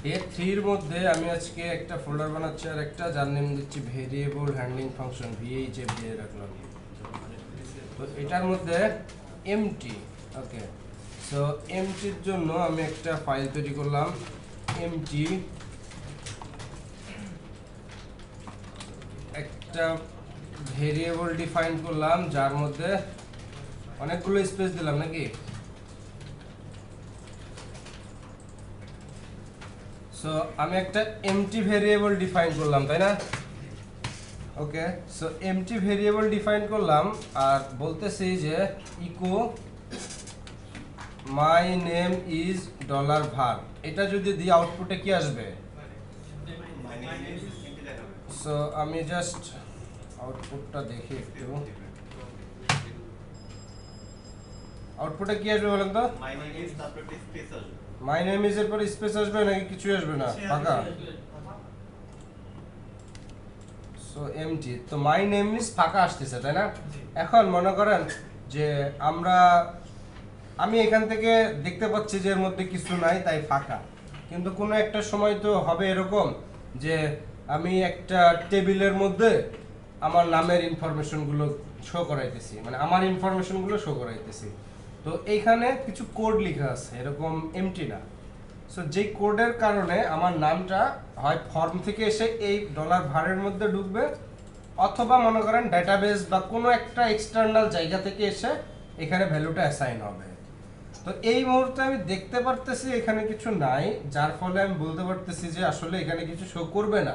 Day 3 এর মধ্যে আমি আজকে একটা ফোল্ডার বানাচ্ছি আর একটা যার নাম দিচ্ছি ভেরিয়েবল হ্যান্ডলিং ফাংশন ভিএইচএফ দিয়ে রাখলাম। তো এটার মধ্যে এমটি, ওকে, সো এমটির জন্য আমি একটা ফাইল তৈরি করলাম। এমটি একটা ভেরিয়েবল ডিফাইন করলাম যার মধ্যে অনেকগুলো স্পেস দিলাম নাকি। সো আমি একটা এমটি ভেরিয়েবল ডিফাইন করলাম, তাই না? Okay, so empty variable define করলাম আর বলতেছি যে echo my name is $var। এটা যদি দিই আউটপুটে কি আসবে? সো আমি জাস্ট আউটপুটটা দেখি একটু। আউটপুটে কি আসবে বলেন তো? মাই নেম ইজ এর পর স্পেস আসবে নাকি কিছু আসবে না, ফাঁকা? সো এমটি, তো মাই নেম ইজ ফাঁকা আসতেছে, তাই না? এখন মনে করেন যে আমি এখান থেকে দেখতে পাচ্ছি যে এর মধ্যে কিছু নাই তাই ফাঁকা, কিন্তু কোনো একটা সময় তো হবে এরকম যে আমি একটা টেবিলের মধ্যে আমার নামের ইনফরমেশনগুলো শো করাইতেছি, মানে আমার ইনফরমেশনগুলো শো করাইতেছি। তো এইখানে কিছু কোড লেখা আছে, এরকম এমটি না। সো যেই কোডের কারণে আমার নামটা হয় ফর্ম থেকে এসে এই $var মধ্যে ঢুকবে, অথবা মনে করেন ডাটাবেস বা কোনো একটা এক্সটার্নাল জায়গা থেকে এসে এখানে ভ্যালুটা অ্যাসাইন হবে। তো এই মুহূর্তে আমি দেখতে পারতেছি এখানে কিছু নাই, যার ফলে আমি বলতে পারতেছি যে আসলে এখানে কিছু শো করবে না।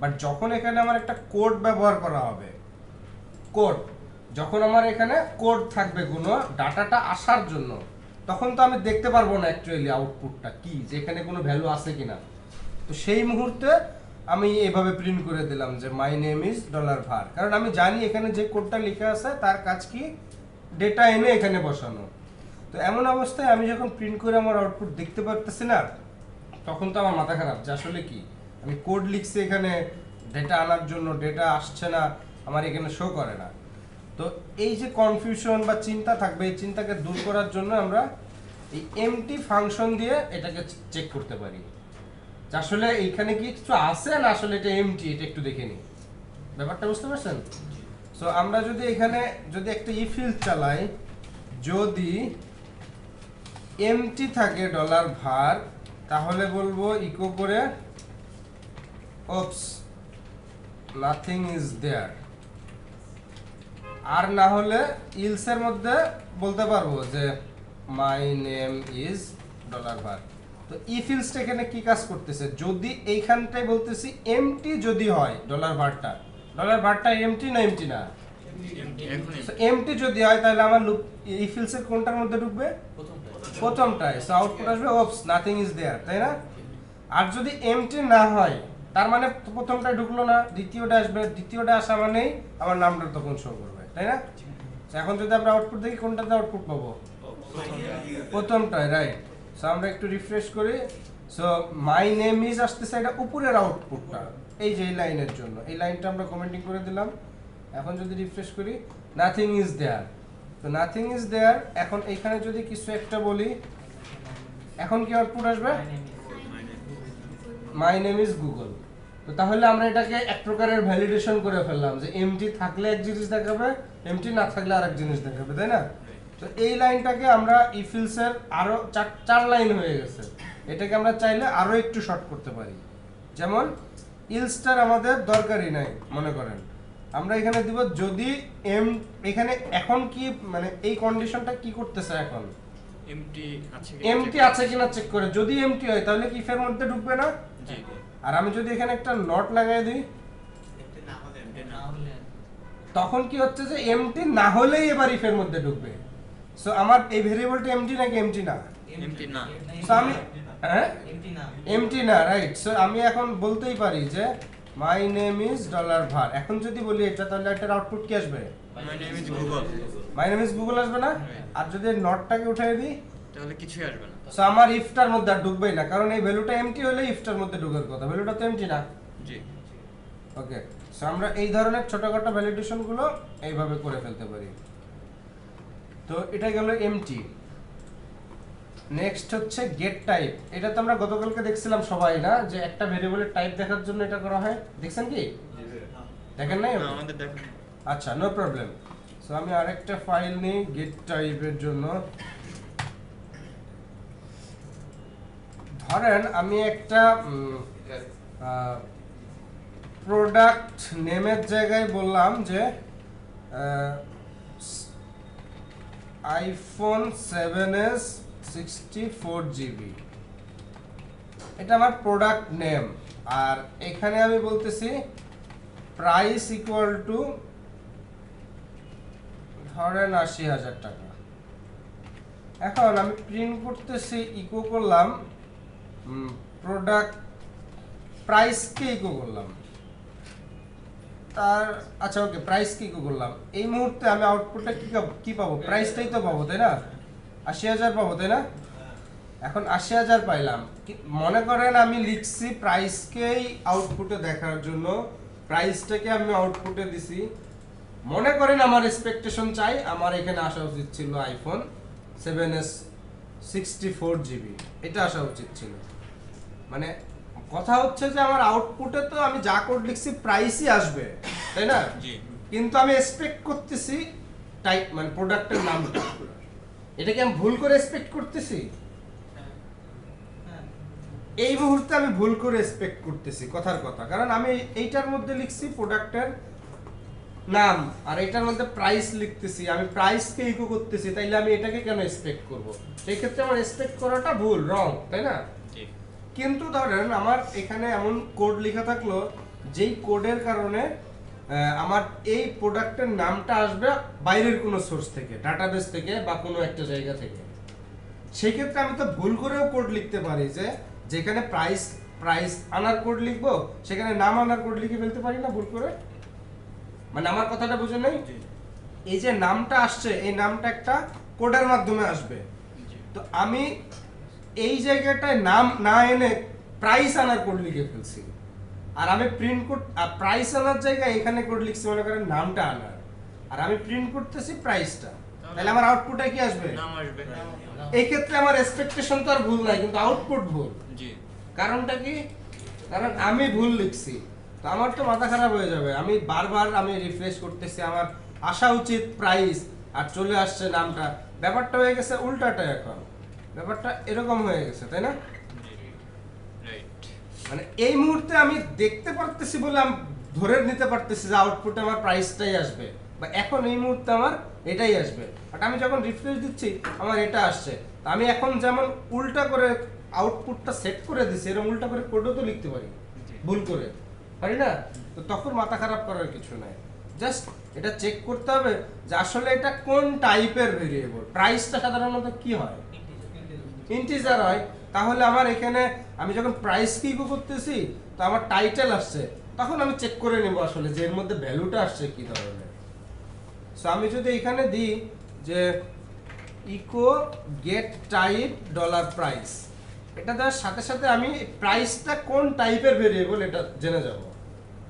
বাট যখন এখানে আমার একটা কোড ব্যবহার করা হবে, কোড, যখন আমার এখানে কোড থাকবে কোনো ডাটাটা আসার জন্য, তখন তো আমি দেখতে পারবো না অ্যাকচুয়ালি আউটপুটটা কি, যে এখানে কোনো ভ্যালু আছে কিনা। তো সেই মুহূর্তে আমি এইভাবে প্রিন্ট করে দিলাম যে মাই নেম ইজ $var, কারণ আমি জানি এখানে যে কোডটা লেখা আছে তার কাজ কি, ডেটা এনে এখানে বসানো। তো এমন অবস্থায় আমি যখন প্রিন্ট করে আমার আউটপুট দেখতে পারতেছি না, তখন তো আমার মাথা খারাপ যে আসলে কি আমি কোড লিখছি এখানে ডেটা আনার জন্য, ডেটা আসছে না, আমার এখানে শো করে না। তো এই যে কনফিউশন বা চিন্তা থাকবে, এই চিন্তাকে দূর করার জন্য আমরা এই এমটি ফাংশন দিয়ে এটাকে চেক করতে পারি যে আসলে এইখানে কি কিছু আছে না আসলে এটা এমটি, এটা একটু দেখে নিই। ব্যাপারটা বুঝতে পারছেন? সো আমরা যদি এখানে যদি একটা ইফ এলস চালাই, যদি এমটি থাকে $var, তাহলে বলবো ইকো করে ওপস নাথিং ইজ দেয়ার। আর না হলে ইলস এর মধ্যে বলতে পারবো যে মাই নেম ইজ $var। তো ইফ ইলসটা এখানে কি কাজ করতেছে, যদি এইখানটাই বলতেছি এমটি যদি হয় $varটা এমটি না এমটি না, এমটি যদি হয় তাহলে আমার লুপ ইফ ইলস এর কোনটার মধ্যে ঢুকবে? প্রথমটায়। সো আউটপুট আসবে ওপস নাথিং ইজ দেয়ার, তাই না? আর যদি এমটি না হয় তার মানে প্রথমটায় ঢুকলো না, দ্বিতীয়টা আসবে, দ্বিতীয়টা আসা মানেই আমার নামটা তখন শো করবে, তাই না? এখন যদি আমরা আউটপুট দেখি কোনটাতে আউটপুট পাবো? প্রথমটায়, রাইট। সো আমরা একটু রিফ্রেশ করি। সো মাই নেম ইজ আসতেছে এটা উপরের আউটপুটটা, এই যে এই লাইনের জন্য, এই লাইনটা আমরা কমেন্টিং করে দিলাম। এখন যদি রিফ্রেশ করি নাথিং ইজ দেয়ার, তো নাথিং ইজ দেয়ার। এখন এখানে যদি কিছু একটা বলি, এখন কি আউটপুট আসবে? মাই নেম ইজ গুগল। তো তাহলে আমরা এটাকে এক প্রকারের ভ্যালিডেশন করে ফেললাম যে এমটি থাকলে এক জিনিস দেখাবে, এমটি না থাকলে আরেক জিনিস দেখাবে, তাই না? তো এই লাইনটাকে আমরা ইফ এলস এর আরো চার লাইন হয়ে গেছে, এটাকে আমরা চাইলে আরো একটু শর্ট করতে পারি। যেমন ইলসটার আমাদের দরকারই নাই, মনে করেন আমরা এখানে দিব যদি এখানে এখন কি মানে এই কন্ডিশনটা কি করতেছে, এখন এমটি আছে কিনা চেক করে, যদি এমটি হয় তাহলে কি ইফের মধ্যে ঢুকবে না? আর আমি যদি এখানে একটা নট লাগাই দিই, তখন কি হচ্ছে যে এমটি না হলেই এবার ইফের মধ্যে ঢুকবে। সো আমার এই ভেরিয়েবলটা এমটি নাকি এমটি না? সো আমি এমটি না, রাইট। সো আমি এখন বলতেই পারি যে মাই নেম ইজ $var। এখন যদি বলি এটা, তাহলে এটার আউটপুট কি আসবে? মাই নেম ইজ গুগল আসবে না? আর যদি নটটাকে উঠিয়ে দিই তাহলে কিছুই আসবে না। সো আমার ইফটার মধ্যে আর ঢুকবেই না, কারণ এই ভ্যালুটা এমটি হলে ইফটার মধ্যে ঢোকার কথা, ভ্যালুটা তো এমটি না। জি, ওকে। সো আমরা এই ধরনের ছোটখাটো ভ্যালিডেশন গুলো এইভাবে করে ফেলতে পারি। তো এটা গেল এমটি। নেক্সট হচ্ছে গেট টাইপ। এটা তো আমরা গতকালকে দেখছিলাম সবাই না, যে একটা ভেরিয়েবলের টাইপ দেখার জন্য এটা করা হয়, দেখছেন কি? দেখেন নাই আমাদের দেখেন। আচ্ছা, নো প্রবলেম। সো আমি আরেকটা ফাইল নিই গেট টাইপের জন্য। ধরেন আমি একটা প্রোডাক্ট নেমের জায়গায় বললাম যে আইফোন 7s 64GB, এটা আমার প্রোডাক্ট নেম। আর এখানে আমি বলতেছি প্রাইস ইকুয়াল টু ধরেন ৮০,০০০ টাকা। এখন আমি প্রিন্ট করতেছি, ইকো করলাম প্রোডাক্ট প্রাইসকে ইকো করলাম তার, আচ্ছা ওকে, প্রাইসকে ইকো করলাম। এই মুহূর্তে আমি আউটপুটটা কি পাবো? প্রাইসটাই তো পাবো, তাই না? ৮০,০০০ পাবো, তাই না? এখন ৮০,০০০ পাইলাম। মনে করেন আমি লিখছি প্রাইসকেই আউটপুটে দেখার জন্য, প্রাইসটাকে আমি আউটপুটে দিছি। মনে করেন আমার এক্সপেকটেশন চাই, আমার এখানে আসা উচিত ছিল আইফোন 7s 64GB, এটা আসা উচিত ছিল। মানে কথা হচ্ছে যে আমার আউটপুটে তো আমি যা কোড লিখছি প্রাইসই আসবে, তাই না? কিন্তু আমি এক্সপেক্ট করতেছি টাইপ, মানে প্রোডাক্টের নামটা। এটা কি আমি ভুল করে এক্সপেক্ট করতেছি? এই মুহূর্তে আমি ভুল করে এক্সপেক্ট করতেছি, কথার কথা। কারণ আমি এইটার মধ্যে লিখছি প্রোডাক্টের নাম, আর এটার মধ্যে প্রাইস লিখতেছি, আমি প্রাইসকে ইকো করতেছি, তাইলে আমি এটাকে কেন এক্সপেক্ট করব? সেই ক্ষেত্রে আমার এক্সপেক্ট করাটা ভুল, রং, তাই না? কিন্তু ধরেন আমার এখানে এমন কোড লেখা থাকলো যেই কোডের কারণে আমার এই প্রোডাক্টের নামটা আসবে বাইরের কোনো সোর্স থেকে, ডাটাবেস থেকে বা কোনো একটা জায়গা থেকে। সেই ক্ষেত্রে আমি তো ভুল করেও কোড লিখতে পারি, যে যেখানে প্রাইস আনার কোড লিখবো সেখানে নাম আনার কোড লিখে ফেলতে পারি না ভুল করে? মানে আমার কথাটা বুঝে নেই? এই যে নামটা আসছে, এই নামটা একটা কোডের মাধ্যমে আসবে। তো আমি এই জায়গাটায় নাম না এনে প্রাইস আনার কোড লিখে ফেলছি, আর আমি প্রিন্ট প্রাইস আনার জায়গায় এখানে কোড লিখছি মনে করেন নামটা আনার, আর আমি প্রিন্ট করতেছি প্রাইসটা। তাহলে আমার আউটপুটে কি আসবে? নাম আসবে। এই ক্ষেত্রে আমার এক্সপেকটেশন তো আর ভুল নাই, কিন্তু আউটপুট ভুল। কারণটা কি? কারণ আমি ভুল লিখছি। তো আমার তো মাথা খারাপ হয়ে যাবে। আমি বারবার আমি রিফ্রেশ করতেছি, আমার আসা উচিত প্রাইস, আর চলে আসছে নামটা। ব্যাপারটা হয়ে গেছে উল্টাটা, এখন ব্যাপারটা এরকম হয়ে গেছে, তাই না? মানে এই মুহূর্তে আমি দেখতে পারতেছি বলে আমি ধরে নিতে পারতেছি যে আউটপুটে আমার প্রাইসটাই আসবে, বা এখন এই মুহূর্তে আমার এটাই আসবে। বাট আমি যখন রিফ্রেশ দিচ্ছি আমার এটা আসছে। তো আমি এখন যেমন উল্টা করে আউটপুটটা সেট করে দিছি, এরকম উল্টা করে কোডও তো লিখতে পারি, ভুল করে পারি না? তো তখন মাথা খারাপ করার কিছু নাই, জাস্ট এটা চেক করতে হবে যে আসলে এটা কোন টাইপের ভেরিয়েবল। প্রাইসটা সাধারণত কি হয়? ইন্টিজার হয়। তাহলে আমার এখানে আমি যখন প্রাইস কি ইকো করতেছি, তো আমার টাইটেল আসছে, তখন আমি চেক করে নেব আসলে যে এর মধ্যে ভ্যালুটা আসছে কি ধরনের। সো আমি যদি এখানে দিই যে eco get type dollar prize, এটা দেওয়ার সাথে সাথে আমি প্রাইসটা কোন টাইপের ভেরিয়েবল এটা জেনে যাব।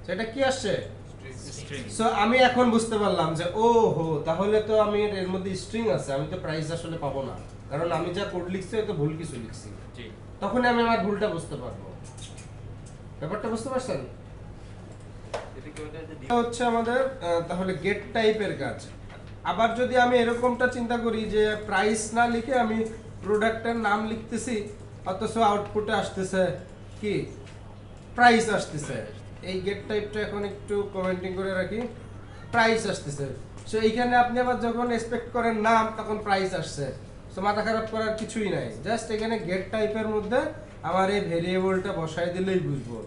সেটা কি আসছে? সো আমি এখন বুঝতে পারলাম যে ও হো, তাহলে তো আমি এর মধ্যে স্ট্রিং আছে, আমি তো প্রাইস আসলে পাবো না, কারণ আমি যা কোড লিখছি তো ভুল কিছু লিখছি। তখন আমি আমার ভুলটা বুঝতে পারবো। ব্যাপারটা বুঝতে পারছেন? এটা হচ্ছে আমাদের তাহলে গেট টাইপের কাজ। আবার যদি আমি এরকমটা চিন্তা করি যে প্রাইস না লিখে আমি প্রোডাক্টের নাম লিখতেছি, অথচ আউটপুটে আসতেছে কি? প্রাইস আসতেছে। এই গেট টাইপটা এখন একটু কমেন্টিং করে রাখি, প্রাইস আসতেছে। সো এইখানে আপনি আবার যখন এক্সপেক্ট করেন নাম, তখন প্রাইস আসছে। সো মাথা খারাপ করার কিছুই নাই, জাস্ট এখানে গেট টাইপের মধ্যে আমার এই ভেরিয়েবলটা বসাই দিলেই বুঝবো।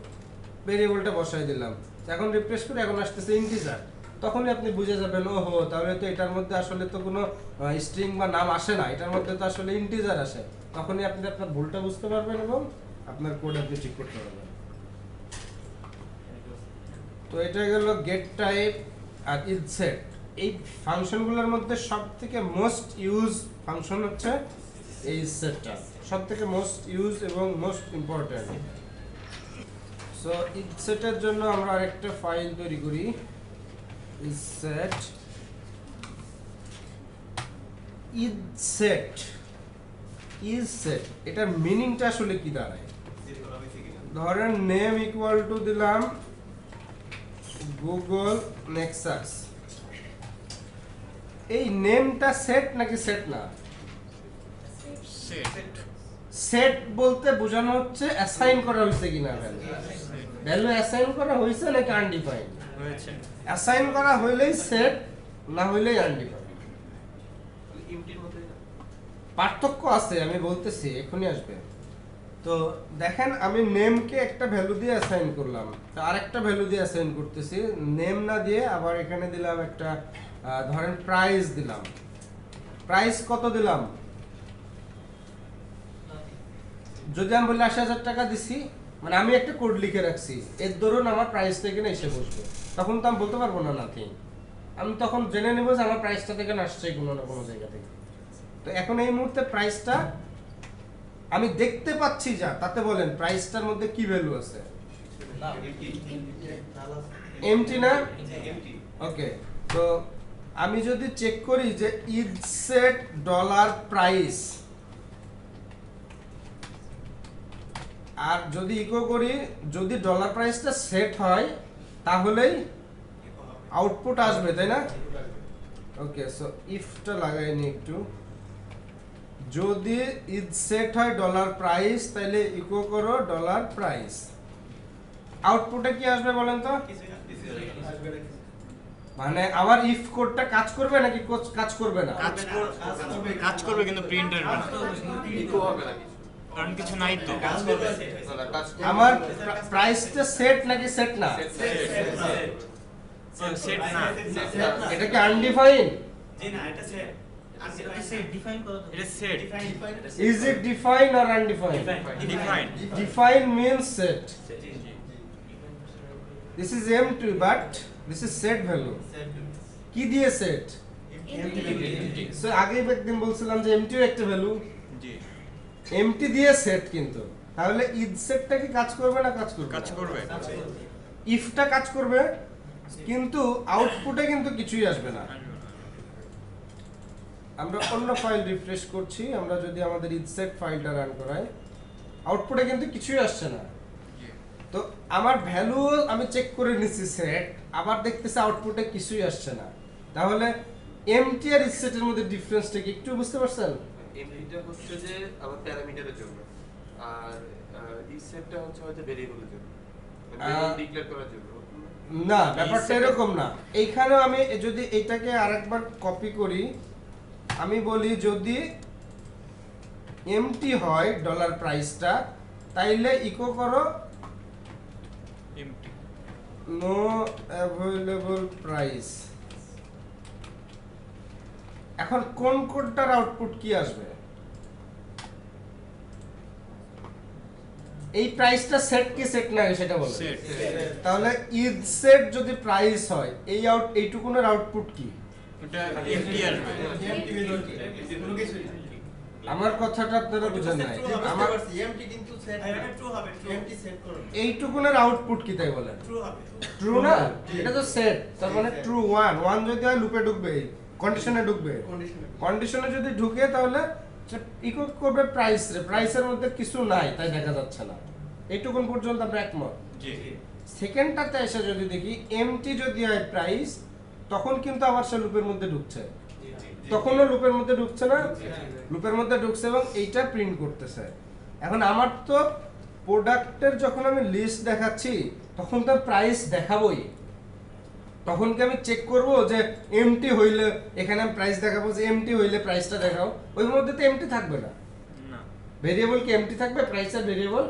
ভেরিয়েবলটা বসাই দিলাম, এখন রিফ্রেশ করে এখন আসতেছে ইন্টিজার। তখনই আপনি বুঝে যাবেন ওহো, তাহলে তো এটার মধ্যে আসলে তো কোনো স্ট্রিং বা নাম আসে না, এটার মধ্যে তো আসলে ইন্টিজার আসে। তখনই আপনি আপনার ভুলটা বুঝতে পারবেন এবং আপনার কোড আপনি ঠিক করতে পারবেন। তো এটা গেল গেট টাইপ আর ইনসেট। এই ফাংশনগুলোর মধ্যে সবথেকে মোস্ট ইউজ ফাংশন হচ্ছে এই সেটটা, সবথেকে মোস্ট ইউজ এবং মোস্ট ইম্পর্টেন্ট। সো ইনসেটের জন্য আমরা আরেকটা ফাইল তৈরি করি, ইনসেট। ইজ সেট, এটার মিনিংটা আসলে কি দাঁড়ায়? ধরেন নেম ইকুয়াল টু দিলাম গুগল নেক্সাস, এই নেমটা সেট নাকি সেট না? সেট বলতে বোঝানো হচ্ছে অ্যাসাইন করা হয়েছে কিনা ভ্যালু, ভ্যালু অ্যাসাইন করা হয়েছে নাকি আনডিফাইন্ড? অ্যাসাইন করা হইলেই সেট, না হইলেই আনডিফাইন্ড। পার্থক্য আছে, আমি বলতেছি এখনই আসবে। তো দেখেন আমি নেমকে একটা ভ্যালু দিয়ে অ্যাসাইন করলাম, তো আরেকটা ভ্যালু দিয়ে অ্যাসাইন করতেছি, নেম না দিয়ে আবার এখানে দিলাম একটা ধরেন প্রাইস দিলাম। প্রাইস কত দিলাম? যদি আমি বলি ৮০,০০০ টাকা দিছি, মানে আমি একটা কোড লিখে রাখছি, এর ধরুন আমার প্রাইসটা এখানে এসে বসবে, তখন তো আমি বলতে পারবো না নাথিং, আমি তখন জেনে নেব যে আমার প্রাইসটা থেকে আসছে কোনো না কোনো জায়গা থেকে। তো এখন এই মুহূর্তে প্রাইসটা আমি দেখতে পাচ্ছি যা, তাতে বলেন প্রাইসটার মধ্যে কি ভ্যালু আছে? এমটি না? ওকে, তো আমি যদি চেক করি যে ইজ সেট ডলার প্রাইস, আর যদি ইকো করি যদি ডলার প্রাইসটা সেট হয় তাহলেই আউটপুট আসবে, তাই না? ওকে, সো ইফটা লাগাইনি একটু, যদি ইজ সেট হয় ডলার প্রাইস তাহলে ইকো করো ডলার প্রাইস, আউটপুটে কি আসবে বলেন তো? মানে আবার ইফ কোডটা কাজ করবে নাকি কাজ করবে না? কাজ করবে কিন্তু প্রিন্ট আসবে না, ইকো হবে না, কারণ কিছু নাই তো। আমার প্রাইসটা সেট নাকি সেট না? সেট না, এটা কি আনডিফাইন্ড? জি না, এটা সেট। ডিফাইন করো তো। এটা set. Is it defined or undefined? Define. Defined means set. This is empty but this is set value. কি দিয়ে set? So আগেই একদিন বলছিলাম যে empty একটা ভ্যালু, জি empty দিয়ে set, কিন্তু তাহলে is setটা কি কাজ করবে না কাজ করবে? কাজ করবে। ইফটা কাজ করবে, কিন্তু আউটপুটে কিন্তু কিছুই আসবে না। আমরা অন্য ফাইল রিফ্রেশ করছি, আমরা যদি আমাদের ইনসেট ফাইলটা রান করাই, আউটপুটে কিন্তু কিছুই আসছে না। তো আমার ভ্যালু আমি চেক করে নিচ্ছি সেট, আবার দেখতেছি আউটপুটে কিছুই আসছে না, তাহলে এমটি আর ইনসেটের মধ্যে ডিফারেন্সটা কি একটু বুঝতে পারছেন? এমটিটা হচ্ছে যে আমার প্যারামিটারের জন্য, আর ইসেটটা হচ্ছে হয়তো ভেরিয়েবলের জন্য, ভেরিয়েবল ডিক্লেয়ার করার জন্য। না, ব্যাপারটা এরকম না। এইখানেও আমি যদি এটাকে আরেকবার কপি করি, আমি বলি যদি এমটি হয় ডলার প্রাইসটা, তাইলে ইকো করো এমটি, নো অ্যাভেলেবল প্রাইস। এখন কোন কোডটার আউটপুট কি আসবে? এই প্রাইসটা সেট কি সেট না সেটা বলো। সেট। তাহলে ইজ সেট যদি প্রাইস হয়, এইটুকুনের আউটপুট কি? এটা এমটি আসবে। আমার কথাটা আপনারা বুঝেন নাই, আমার এমটি কিন্তু সেট, এটা ট্রু হবে, এমটি সেট করো, এইটুকুনের আউটপুট কি তাই বলেন? ট্রু হবে। ট্রু না, এটা তো সেট, তার মানে ট্রু ওয়ান যদি হয় লুপে ঢুকবে, কন্ডিশনে ঢুকবে, কন্ডিশনে যদি ঢুকে তাহলে ইকো করবে প্রাইস রে, প্রাইসের মধ্যে কিছু নাই তাই দেখা যাচ্ছে না। এইটুকুন পর্যন্ত আমরা একমত। জি সেকেন্ডটাতে এসে যদি দেখি এমটি যদি হয় প্রাইস, তখন কিন্তু আবার সে লুপের মধ্যে ঢুকছে, তখনও লুপের মধ্যে ঢুকছে না, লুপের মধ্যে ঢুকছে এবং এইটা প্রিন্ট করতেছে। এখন আমার তো প্রোডাক্টের যখন আমি লিস্ট দেখাচ্ছি তখন তো প্রাইস দেখাবোই, তখন কি আমি চেক করব যে এমটি হইলে এখানে আমি প্রাইস দেখাবো, যে এমটি হইলে প্রাইসটা দেখাও, ওই মধ্যে তো এমটি থাকবে না। না, ভেরিয়েবল কি এমটি থাকবে? প্রাইসের ভেরিয়েবল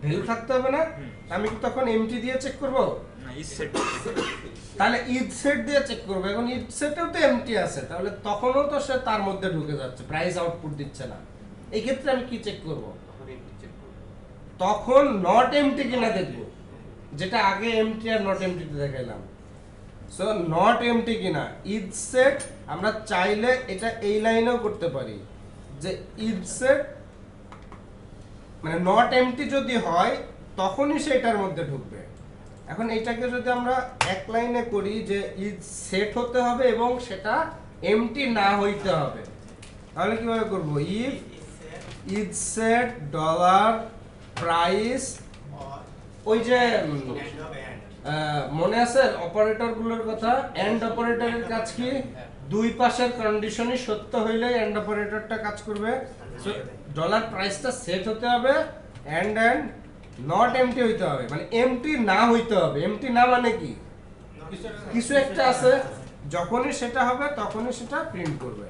ভ্যালু থাকতে হবে না? আমি কি তখন এমটি দিয়ে চেক করব? না ইজ সেট। তাহলে ইজ সেট দিয়ে চেক করব, এখন ইজ সেটেও তো এমটি আছে, তাহলে তখনও তো সে তার মধ্যে ঢুকে যাচ্ছে, প্রাইস আউটপুট দিচ্ছে না। এই ক্ষেত্রে আমি কি চেক করব? তখন এমটি চেক করব, তখন নট এমটি কিনা দেখব, যেটা আগে এমটি আর নট এমটিতে দেখাইলাম। সো নট এমটি কিনা, ইজ সেট আমরা চাইলে এটা এই লাইনেও করতে পারি যে ইজ সেট মানে নট এমটি যদি হয় তখনই সেটার মধ্যে ঢুকবে। এখন এইটাকে যদি আমরা এক লাইনে করি যে ইজ সেট হতে হবে এবং সেটা এমটি না হইতে হবে, তাহলে কিভাবে করব? If is set dollar prize, ওই যে মনে আছে অপারেটর গুলোর কথা, এন্ড অপারেটরের কাজ কি, দুই পাশের কন্ডিশনই সত্য হইলে এন্ড অপারেটরটা কাজ করবে। সো ডলার প্রাইসটা সেট হতে হবে এন্ড নট এমটি হইতে হবে, মানে এমটি না হইতে হবে। এমটি না মানে কি, কিছু একটা আছে, যখনই সেটা হবে তখনই সেটা প্রিন্ট করবে।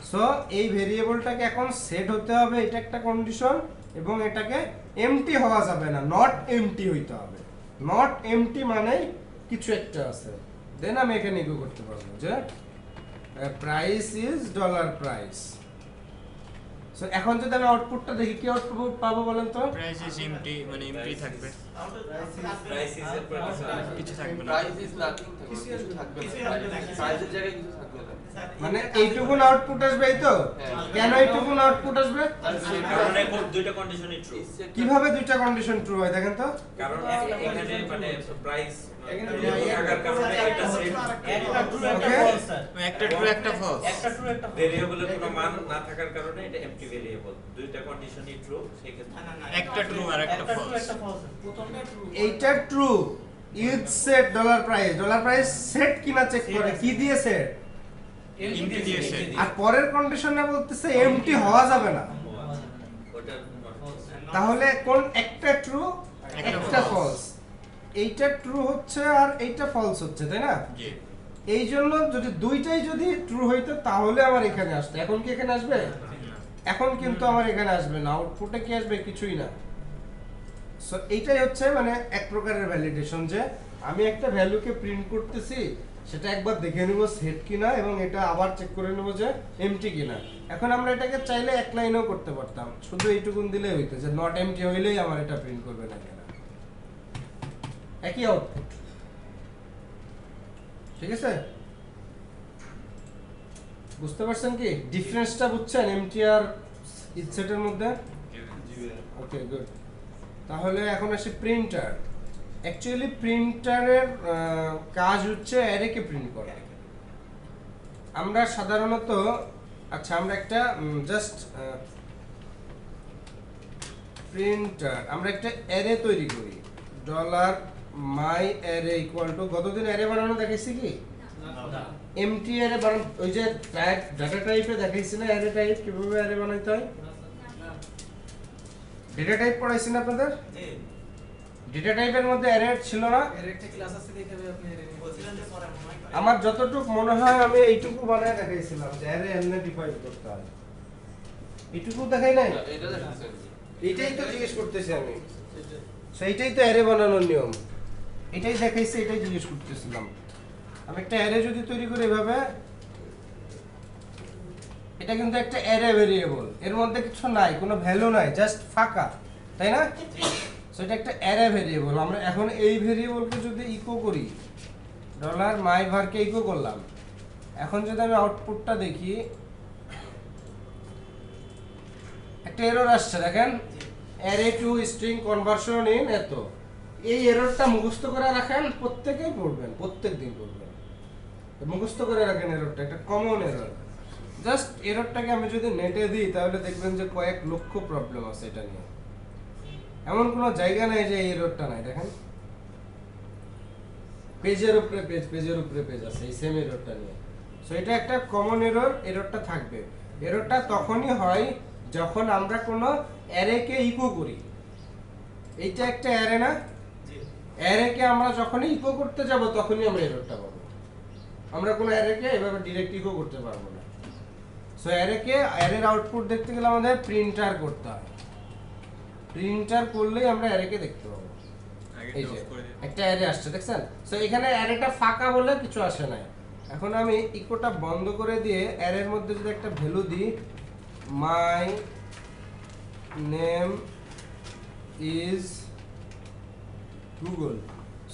সো এই ভেরিয়েবলটাকে এখন সেট হতে হবে, এটা একটা কন্ডিশন, এবং এটাকে এমটি হওয়া যাবে না, নট এমটি হইতে হবে। নট এমটি মানে কিছু একটা আছে, দেন আমি এখানে ইকো করতে পারবো যে price is dollar prize. So এখন যদি আমি আউটপুটটা দেখি, কি আউটপুট পাবো বলেন তো? প্রাইস ইজ এমটি, মানে এমটি থাকবে, প্রাইস ইজ এর পর কিছু থাকবে না। প্রাইস ইজ নাথিং থাকবে, কিছু থাকবে না, প্রাইসের জায়গায় কিছু থাকবে না। মানে এইটুকুন আউটপুট আসবে, এই তো? কেন এইটুকুন আউটপুট আসবে? কারণ এখন দুইটা কন্ডিশনই ট্রু। কিভাবে দুইটা কন্ডিশন ট্রু হয় দেখেন তো? কারণ এখানে মানে প্রাইস এখানে থাকার কারণে এটা সেট একটা ট্রু একটা Okay. ফলস স্যার, একটা ট্রু একটা ফলস, একটা ট্রু একটা false। ভেরিয়েবলের কোনো মান না থাকার কারণে এটা এমটি ভেরিয়েবল। দুইটা কন্ডিশনই ট্রু, সেক্ষেত্রে একটা true আর একটা একটা ট্রু false। একটা ফলস, প্রথমটা ট্রু, এইটা true. Is set dollar prize, dollar prize set কিনা চেক করে, কি দিয়ে সেট? এমটি দিয়ে set। আর পরের কন্ডিশনে বলতেছে এমটি হওয়া যাবে না। ওটা তাহলে কোন একটা ট্রু একটা একটা false। ফলস? এইটা ট্রু হচ্ছে আর এইটা ফলস হচ্ছে, তাই না? জি, এই জন্য যদি দুইটাই যদি ট্রু হইতো তাহলে আমার এখানে আসতো। এখন কি এখানে আসবে? এখন কিন্তু আমার এখানে আসবে না, আউটপুটে কি আসবে? কিছুই না। সো এইটাই হচ্ছে মানে এক প্রকারের ভ্যালিডেশন, যে আমি একটা ভ্যালুকে প্রিন্ট করতেছি, সেটা একবার দেখে নেব সেট কিনা, এবং এটা আবার চেক করে নেব যে এমটি কিনা। এখন আমরা এটাকে চাইলে এক লাইনেও করতে পারতাম, শুধু এইটুকুন দিলেই হইতো যে নট এমটি হইলেই আমার এটা প্রিন্ট করবে না কেনা, একই আউটপুট। ঠিক আছে, বুঝতে পারছেন কি ডিফারেন্সটা? বুঝছেন এমটি আর ইজ সেটের মধ্যে? ওকে, গুড। তাহলে এখন আসি প্রিন্টার। অ্যাকচুয়ালি প্রিন্টারের কাজ হচ্ছে অ্যারেকে প্রিন্ট করা। আমরা সাধারণত, আচ্ছা আমরা একটা জাস্ট প্রিন্টার, আমরা একটা অ্যারে তৈরি করি, dollar my array equal to, গতদিন অ্যারে বানানো দেখাইছি কি? এমটি অ্যারে বানানো, ওই যে টাইপ ডাটা টাইপে দেখাইছি না অ্যারে টাইপ কিভাবে অ্যারে বানাইতে হয়? ডেটা টাইপ পড়াইছি না আপনাদের? ডেটা টাইপের মধ্যে অ্যারে ছিল না? আমার যতটুকু মনে হয় আমি এইটুকু বানায় দেখাইছিলাম যে অ্যারে এমনি ডিফাইন করতে হয়। এইটুকু দেখাই নাই? এটা দেখাচ্ছেন এইটাই তো জিজ্ঞেস করতেছি আমি। সেইটাই তো অ্যারে বানানোর নিয়ম, এটাই দেখাইছি, এটাই জিজ্ঞেস করতেছিলাম। আমি একটা অ্যারে যদি তৈরি করি এভাবে, এটা কিন্তু একটা অ্যারে ভেরিয়েবল, এর মধ্যে কিছু নাই, কোনো ভ্যালু নাই, জাস্ট ফাঁকা, তাই না? সো এটা একটা অ্যারে ভেরিয়েবল। আমরা এখন এই ভেরিয়েবলকে যদি ইকো করি, ডলার মাই ভারকে ইকো করলাম, এখন যদি আমি আউটপুটটা দেখি, একটা এরর আসছে দেখেন, array two string conversion in এত। এই এররটা মুখস্থ করে রাখেন, প্রত্যেকেই পড়বেন, প্রত্যেকদিন পড়বেন, মুখস্থ করে রাখেন এররটা, একটা কমন এরর। জাস্ট এররটাকে আমি যদি নেটে দিই তাহলে দেখবেন যে কয়েক লক্ষ প্রবলেম আছে এটা নিয়ে, এমন কোনো জায়গা নাই যে এই এররটা নাই। দেখেন পেজের উপরে পেজ, পেজের উপরে পেজ আছে এই সেম এররটা নিয়ে। সো এটা একটা কমন এরর, এররটা থাকবে। এররটা তখনই হয় যখন আমরা কোনো অ্যারেকে ইকো করি। এইটা একটা অ্যারে না? অ্যারেকে আমরা যখনই ইকো করতে যাব তখনই আমরা এররটা পাবো। আমরা কোনো অ্যারেকে এভাবে ডাইরেক্ট ইকো করতে পারবো না। সো অ্যারেকে, অ্যারের আউটপুট দেখতে গেলে আমাদের প্রিন্টার করতে হয়। প্রিন্টার করলেই আমরা অ্যারেকে দেখতে পাবো। এই যে একটা অ্যারে আসছে দেখছেন? সো এখানে অ্যারেটা ফাঁকা বলে কিছু আসে না। এখন আমি ইকোটা বন্ধ করে দিয়ে অ্যারের মধ্যে যদি একটা ভ্যালু দিই, মাই নেম ইজ গুগল।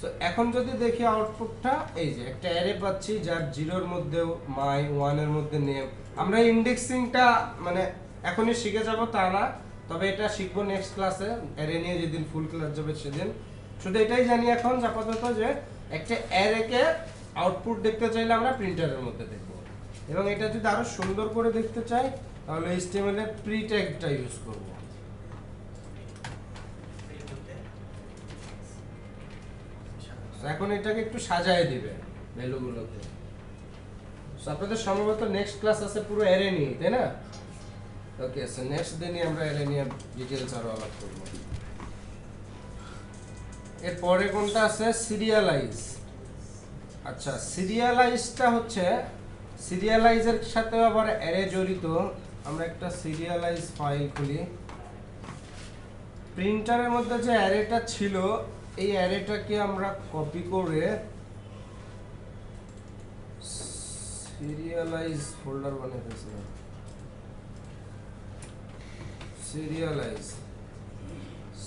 সো এখন যদি দেখি আউটপুটটা, এই যে একটা অ্যারে পাচ্ছি যার 0-র মধ্যে মাই, 1-এর মধ্যে নেম। আমরা ইন্ডেক্সিংটা মানে এখনই শিখে যাব তা না, তবে এটা শিখবো নেক্সট ক্লাসে, অ্যারে নিয়ে যেদিন ফুল ক্লাস যাবে সেদিন। শুধু এটাই জানি এখন আপাতত যে একটা অ্যারেকে আউটপুট দেখতে চাইলে আমরা প্রিন্টারের মধ্যে দেখব, এবং এটা যদি আরো সুন্দর করে দেখতে চাই তাহলে HTML এর প্রি ট্যাগটা ইউজ করব। So, এখন এটাকে একটু সাজায় দিবে ভ্যালুগুলোকে। সো আপনাদের সম্ভবত নেক্সট ক্লাস আছে পুরো অ্যারে নিয়ে, তাই না? ওকে, সো নেক্সট দিনই আমরা অ্যারে নিয়ে ডিটেইলস আরো আলাপ করব। এরপরে কোনটা আছে? সিরিয়ালাইজ। আচ্ছা, সিরিয়ালাইজটা হচ্ছে সিরিয়ালাইজের সাথে আবার অ্যারে জড়িত। আমরা একটা সিরিয়ালাইজ ফাইল খুলি। প্রিন্টারের মধ্যে যে অ্যারেটা ছিল এই অ্যারেটাকে আমরা কপি করে সিরিয়ালাইজ ফোল্ডার বানিয়ে ফেলছিলাম। সিরিয়ালাইজ।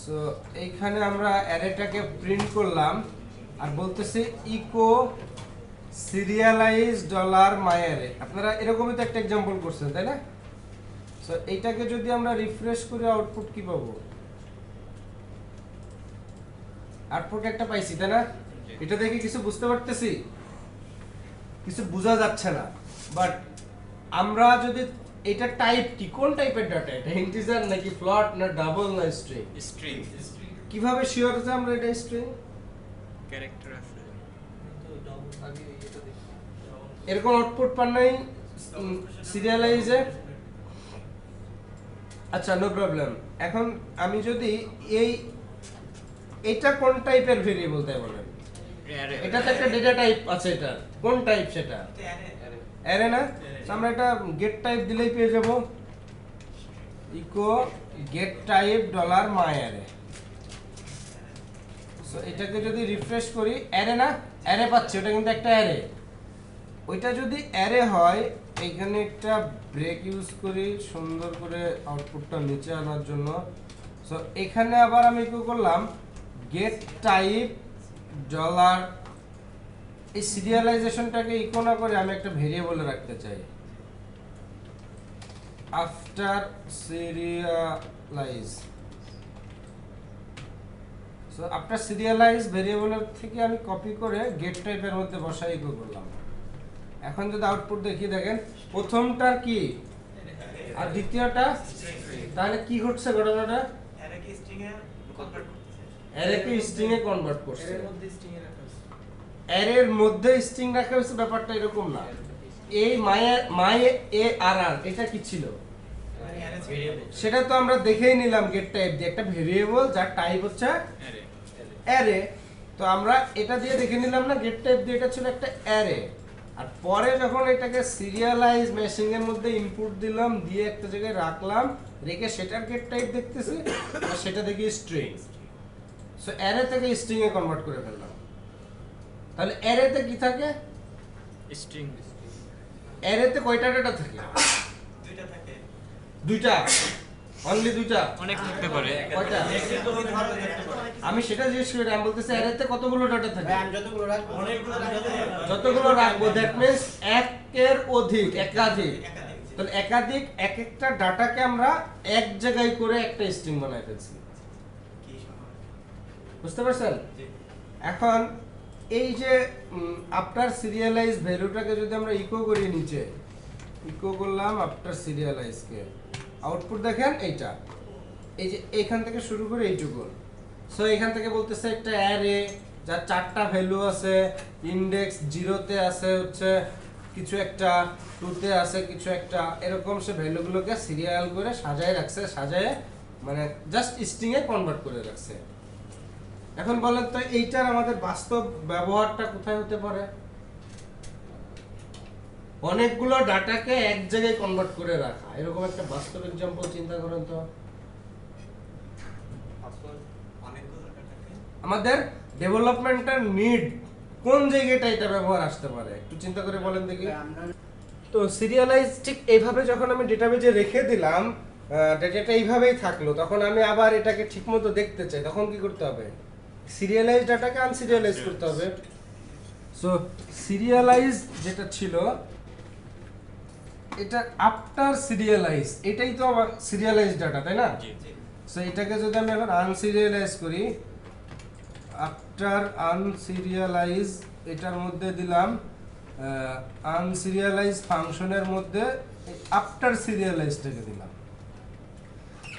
সো এইখানে আমরা অ্যারেটাকে প্রিন্ট করলাম আর বলতেছি ইকো সিরিয়ালাইজ $myArray। আপনারা এরকমই তো একটা एग्जांपल করছেন, তাই না? সো এইটাকে যদি আমরা রিফ্রেশ করি আউটপুট কি পাবো? আউটপুট একটা পাইছি, তাই না? এটা দেখে কিছু বুঝতে পারতেছি? কিছু বোঝা যাচ্ছে না, বাট আমরা যদি এটা টাইপ কি, কোন টাইপের ডাটা, এটা ইন্টিজার নাকি ফ্লোট না ডাবল না স্ট্রিং? স্ট্রিং কিভাবে শিওর যে আমরা এটা স্ট্রিং? ক্যারেক্টার আছে। এরকম আউটপুট পান নাই সিরিয়ালাইজে? আচ্ছা, নো প্রবলেম। এখন আমি যদি এটা কোন টাইপের ভেরিয়েবল তাই বলেন? এটা তো একটা ডেটা টাইপ আছে, এটা কোন টাইপ সেটা? অ্যারে না? তো আমরা এটা গেট টাইপ দিলেই পেয়ে যাব eco get type $myArray। So এটাকে যদি রিফ্রেশ করি, অ্যারে না, অ্যারে পাচ্ছি, ওটা কিন্তু একটা অ্যারে। ওইটা যদি অ্যারে হয়, এইখানে একটা ব্রেক ইউজ করি সুন্দর করে আউটপুটটা নিচে আনার জন্য। সো এখানে আবার আমি কি করলাম, গেট টাইপ ডলার, এই সিরিয়ালাইজেশনটাকে ইকো না করে আমি একটা ভেরিয়েবলে রাখতে চাই, after serialize. So after serialize ভেরিয়েবলের থেকে আমি কপি করে গেট টাইপের মধ্যে বসাই ইকো করলাম। এখন যদি আউটপুট দেখি, দেখেন প্রথমটার কি আর দ্বিতীয়টা, তাহলে কি ঘটছে ঘটনাটা? অ্যারেকে স্ট্রিং এ কনভার্ট করতেছে। অ্যারেকে স্ট্রিং এ কনভার্ট করছে। এর মধ্যে স্ট্রিং এ রাখা হয়েছে। অ্যারের মধ্যে স্ট্রিং রাখা হয়েছে, ব্যাপারটা এরকম না। এই myArr এটা কি ছিল? মানে অ্যারে ভেরিয়েবল। সেটা তো আমরা দেখেই নিলাম গেট টাইপ দিয়ে, একটা ভেরিয়েবল যার টাইপ হচ্ছে অ্যারে। তো আমরা এটা দিয়ে দেখে নিলাম না গেট টাইপ দিয়ে, এটা ছিল একটা অ্যারে। আর পরে যখন এটাকে সিরিয়ালাইজ মেশিং এর মধ্যে ইনপুট দিলাম, দিয়ে একটা জায়গায় রাখলাম, রেখে সেটার গেট টাইপ দেখতেছি আর সেটা দেখি স্ট্রিং। সো অ্যারে থেকে স্ট্রিং এ কনভার্ট করে ফেললাম। তাহলে অ্যারেতে কি থাকে? স্ট্রিং। অ্যারেতে কয়টা ডেটা থাকে? দুইটা থাকে। দুইটা, অনলি দুইটা? অনেক থাকতে পারে। কয়টা? তুমি ধরো দেখতে পারো। আমি সেটা জিজ্ঞেস করি, আমি বলতেছি অ্যারেতে কতগুলো ডেটা থাকে? আমি যতগুলো রাখবো অনেকগুলো যতগুলো রাখবো, দ্যাট মিন্স একের অধিক, একাধিক। তাহলে একাধিক, এক একটা ডাটাকে আমরা এক জায়গায় করে একটা স্ট্রিং বানাই ফেলছি। কি সম্ভব? বুঝতে পারছেন? এখন এই যে আফটার সিরিয়ালাইজ ভ্যালুটাকে যদি আমরা ইকো করি নিচে, ইকো করলাম আফটার সিরিয়ালাইজকে, আউটপুট দেখেন এইটা, এই যে এইখান থেকে শুরু করে এইটুকু। সো এখান থেকে বলতেছে একটা অ্যারে যার 4টা ভ্যালু আছে, ইনডেক্স 0-তে আছে হচ্ছে কিছু একটা, 2-তে আছে কিছু একটা, এরকম সে ভ্যালুগুলোকে সিরিয়াল করে সাজায় রাখছে, সাজায় মানে জাস্ট স্ট্রিং এ কনভার্ট করে রাখছে। এখন বলেন তো এইটার আমাদের বাস্তব ব্যবহারটা কোথায় হতে পারে? অনেকগুলো ডাটাকে এক জায়গায় কনভার্ট করে রাখা, এরকম একটা বাস্তব एग्जांपल চিন্তা করেন তো। অনেকগুলো ডাটা থাকে। আমাদের ডেভেলপমেন্টের নিড কোন জায়গাটা এটা ব্যবহার আসতে পারে একটু চিন্তা করে বলেন দেখি। তো সিরিয়ালাইজ ঠিক এইভাবে যখন আমি ডেটাবেজে রেখে দিলাম, ডেটাটা এইভাবেই থাকলো, তখন আমি আবার এটাকে ঠিকমতো দেখতে চাই, তখন কি করতে হবে? সিরিয়ালাইজ ডাটাকে আনসিরিয়ালাইজ করতে হবে। সো সিরিয়ালাইজ যেটা ছিল, এটা আফটার সিরিয়ালাইজ, এটাই তো আমার সিরিয়ালাইজ ডাটা, তাই না? সো এটাকে যদি আমি এখন আনসিরিয়ালাইজ করি, আফটার আনসিরিয়ালাইজ, এটার মধ্যে দিলাম আনসিরিয়ালাইজ ফাংশনের মধ্যে আফটার সিরিয়ালাইজটাকে দিলাম,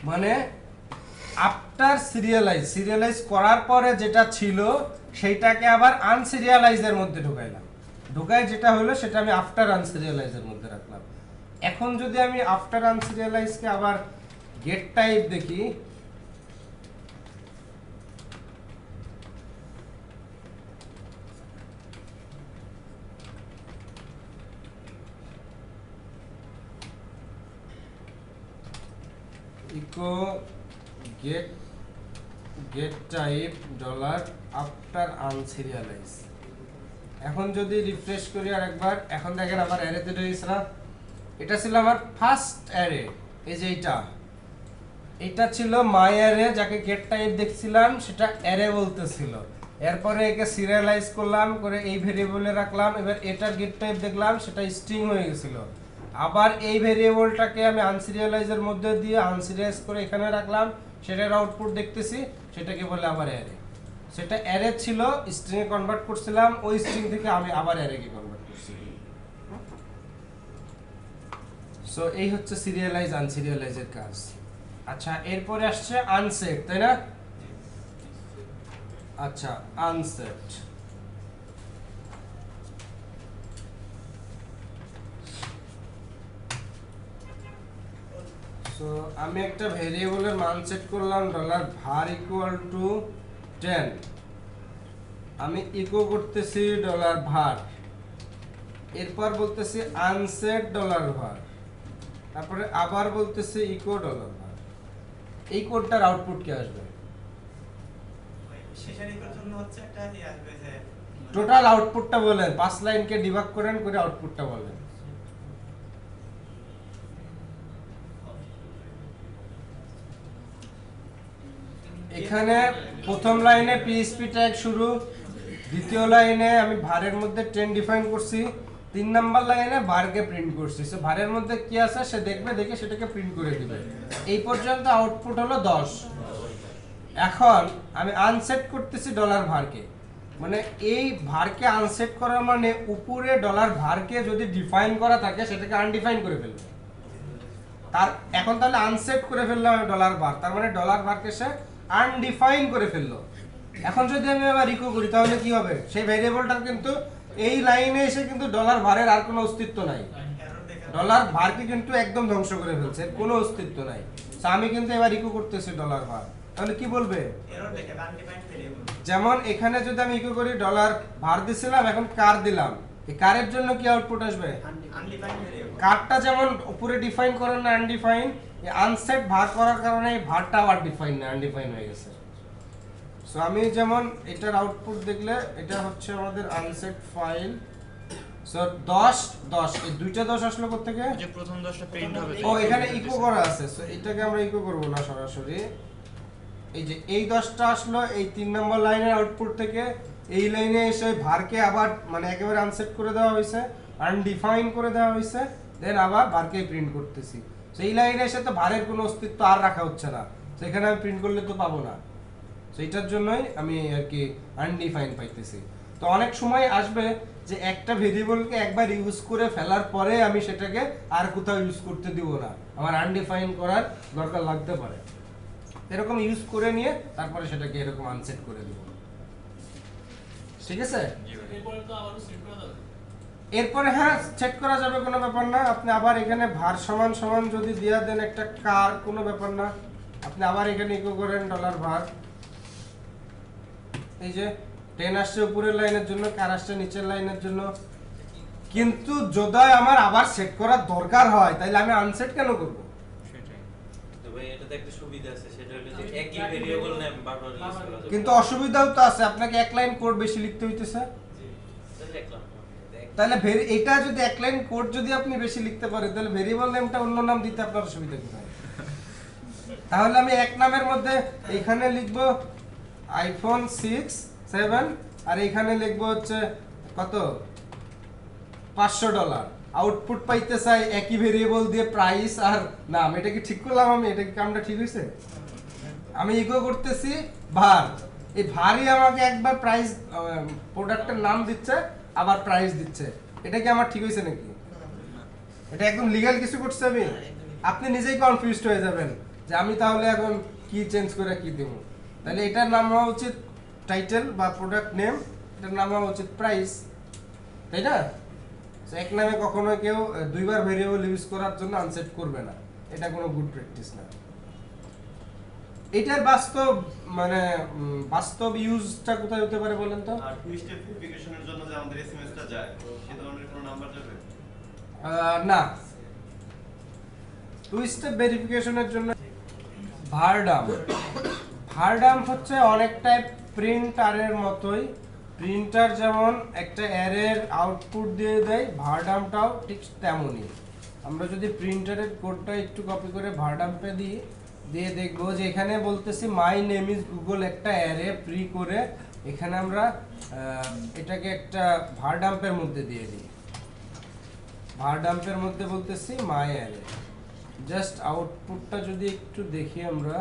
মানে আফটার সিরিয়ালাইজ করার পরে যেটা ছিল সেইটাকে আবার আনসিরিয়ালাইজের মধ্যে ঢুকাইলাম, ঢুকায় যেটা হলো সেটা আমি আফটার আনসিরিয়ালাইজের মধ্যে রাখলাম। এখন যদি আমি আফটার আনসিরিয়ালাইজকে আবার গেট টাইপ দেখি, echo get type dollar after unserialize. এখন যদি রিফ্রেশ করি আর একবার, এখন দেখেন আমার অ্যারেতে রয়েছে না, এটা ছিল আমার ফার্স্ট অ্যারে, এই যে এটা ছিল মাই অ্যারে, যাকে গেট টাইপ দেখছিলাম সেটা অ্যারে বলতেছিল। এরপরে একে সিরিয়ালাইজ করলাম, করে এই ভেরিয়েবলে রাখলাম, এবার এটার গেট টাইপ দেখলাম সেটা স্ট্রিং হয়ে গেছিল। আবার এই ভেরিয়েবলটাকে আমি আনসিরিয়ালাইজের মধ্যে দিয়ে আনসিরিয়ালাইজ করে এখানে রাখলাম, সেটার আউটপুট দেখতেছি, সেটাকে বলে আবার অ্যারে। সেটা অ্যারে ছিল, স্ট্রিং এ কনভার্ট করছিলাম, ওই স্ট্রিং থেকে আমি আবার অ্যারেকে কনভার্ট করছি। সো এই হচ্ছে সিরিয়ালাইজ আনসিরিয়ালাইজের কাজ। আচ্ছা, এরপরে আসছে আনসেট, তাই না? আচ্ছা, আনসেট। সো আমি একটা ভেরিয়েবলের মান সেট করলাম $var = 10, আমি ইকো করতেছি $var, এরপর বলতেছি আনসেট $var, তারপরে আবার বলতেছি ইকো $var। এই কোডটার আউটপুট কি আসবে? শেষানিকের জন্য হচ্ছে একটা আসবে যে টোটাল আউটপুটটা বলেন, 5 লাইনকে ডিবাগ করেন, করে আউটপুটটা বলেন। এখানে প্রথম লাইনে পিএইচপি ট্যাগ শুরু, দ্বিতীয় লাইনে আমি ভারের মধ্যে 10 ডিফাইন করছি, 3 নাম্বার লাইনে ভারকে প্রিন্ট করছি। সো ভারের মধ্যে কি আছে সে দেখবে, দেখে সেটাকে প্রিন্ট করে দিবে। এই পর্যন্ত আউটপুট হলো 10। এখন আমি আনসেট করতেছি $varকে, মানে এই ভারকে আনসেট করার মানে উপরে $varকে যদি ডিফাইন করা থাকে সেটাকে আনডিফাইন করে ফেলবে। তার এখন তাহলে আনসেট করে ফেললাম আমি $var, তার মানে $varকে সে আনডিফাইন করে ফেললো। এখন যদি আমি আবার ইকো করি তাহলে কি হবে? সেই ভেরিয়েবলটার কিন্তু এই লাইনে এসে কিন্তু $varer আর কোনো অস্তিত্ব নাই, $varকে কিন্তু একদম ধ্বংস করে ফেলছে, এর কোনো অস্তিত্ব নাই। তো আমি কিন্তু এবার ইকো করতেছি $var, তাহলে কি বলবে? এরর দেখাবে আনডিফাইন্ড ভেরিয়েবল। যেমন এখানে যদি আমি ইকো করি $var দিছিলাম, এখন কার দিলাম, এই কারের জন্য কি আউটপুট আসবে? Undefined variable. কারটা যেমন উপরে ডিফাইন করেন না আনডিফাইন, এই আনসেট ভার করার কারণে এই ভারটা আর ডিফাইন না, আনডিফাইন হয়ে গেছে। সো আমি যেমন এটার আউটপুট দেখলে এটা হচ্ছে আমাদের আনসেট ফাইল। সো 10 এই দুইটা 10 আসলো কোথা থেকে? যে প্রথম 10টা প্রিন্ট হবে। ও এখানে ইকো করা আছে, সো এটাকে আমরা ইকো করব না সরাসরি। এই যে এই 10টা আসলো এই 3 নম্বর লাইনের আউটপুট থেকে, এই লাইনে এসে ভারকে আবার মানে একেবারে আনসেট করে দেওয়া হয়েছে, আনডিফাইন করে দেওয়া হয়েছে, দেন আবার ভারকে প্রিন্ট করতেছি। সেই লাইনে এসে তো ভারের কোনো অস্তিত্ব আর রাখা হচ্ছে না, সেখানে আমি প্রিন্ট করলে তো পাবো না। সেইটার জন্যই আমি আর কি আনডিফাইন পাইতেছি। তো অনেক সময় আসবে যে একটা ভেরিয়েবলকে একবার ইউজ করে ফেলার পরে আমি সেটাকে আর কোথাও ইউজ করতে দিব না, আমার আনডিফাইন করার দরকার লাগতে পারে। এরকম ইউজ করে নিয়ে তারপরে সেটাকে এরকম আনসেট করে দিব। ঠিক আছে? এরপরে হ্যাঁ সেট করা যাবে, কোনো ব্যাপার না। আপনি আবার এখানে ভার সমান সমান যদি দিয়া দেন একটা কার, কোনো ব্যাপার না। আপনি আবার এখানে ইকো করেন $var, এই যে 10 আসছে উপরের লাইনের জন্য, কার আসছে নিচের লাইনের জন্য। কিন্তু যদি আমার আবার সেট করার দরকার হয় তাহলে আমি আনসেট কেন করব? সেটাই। তো ভাই এটাতে একটা সুবিধা আছে, সেটা হলো যে একই ভেরিয়েবল নেম বারবার ইউজ করা যাবে। কিন্তু অসুবিধাও তো আছে, আপনাকে এক লাইন কোড বেশি লিখতে হইতেছে। তাহলে দেখলাম তাহলে এটা যদি এক লাইন কোড যদি আপনি বেশি লিখতে পারেন তাহলে ভেরিয়েবল নেমটা অন্য নাম দিতে আপনার অসুবিধা কোথায়? তাহলে আমি এক নামের মধ্যে এখানে লিখব iPhone 6, 7 আর এখানে লিখব হচ্ছে কত $500। আউটপুট পাইতে চাই একই ভেরিয়েবল দিয়ে প্রাইস আর নাম। এটা কি ঠিক করলাম আমি? এটা কি কামটা ঠিক হয়েছে? আমি ইকো করতেছি ভার, এই ভারই আমাকে একবার প্রাইস প্রোডাক্টের নাম দিচ্ছে, আবার প্রাইস দিচ্ছে। এটা কি আমার ঠিক হয়েছে নাকি? এটা একদম লিগ্যাল কিছু করছে আমি? আপনি নিজেই কনফিউজড হয়ে যাবেন যে আমি তাহলে এখন কি চেঞ্জ করে কি দেব। তাহলে এটার নাম হওয়া উচিত টাইটেল বা প্রোডাক্ট নেম, এটার নাম হওয়া উচিত প্রাইস, তাই না? So, এক নামে কখনো কেউ দুইবার ভেরিয়েবল ইউজ করার জন্য আনসেট করবে না, এটা কোনো গুড প্র্যাকটিস না। এটার বাস্তব মানে বাস্তব ইউজটা কোথায় হতে পারে বলেন তো? আর টু স্টেপ ভেরিফিকেশনের জন্য যে আমাদের এসএমএসটা যায় সে ধরনের কোনো নাম্বার যাবে? না, টু স্টেপ ভেরিফিকেশনের জন্য ভারডাম। ভারডাম হচ্ছে অনেকটাই প্রিন্টারের মতোই। প্রিন্টার যেমন একটা অ্যারের আউটপুট দিয়ে দেয়, ভারডামটাও ঠিক তেমনই। আমরা যদি প্রিন্টারের কোডটা একটু কপি করে ভারডাম্পে দিই, দিয়ে দেখবো যে এখানে বলতেছি মাই নেম ইজ গুগল একটা অ্যারে প্রি করে এখানে আমরা এটাকে একটা ভারডাম্পের মধ্যে দিয়ে দিই। ভারডাম্পের মধ্যে বলতেছি মাই অ্যারে। জাস্ট আউটপুটটা যদি একটু দেখি আমরা,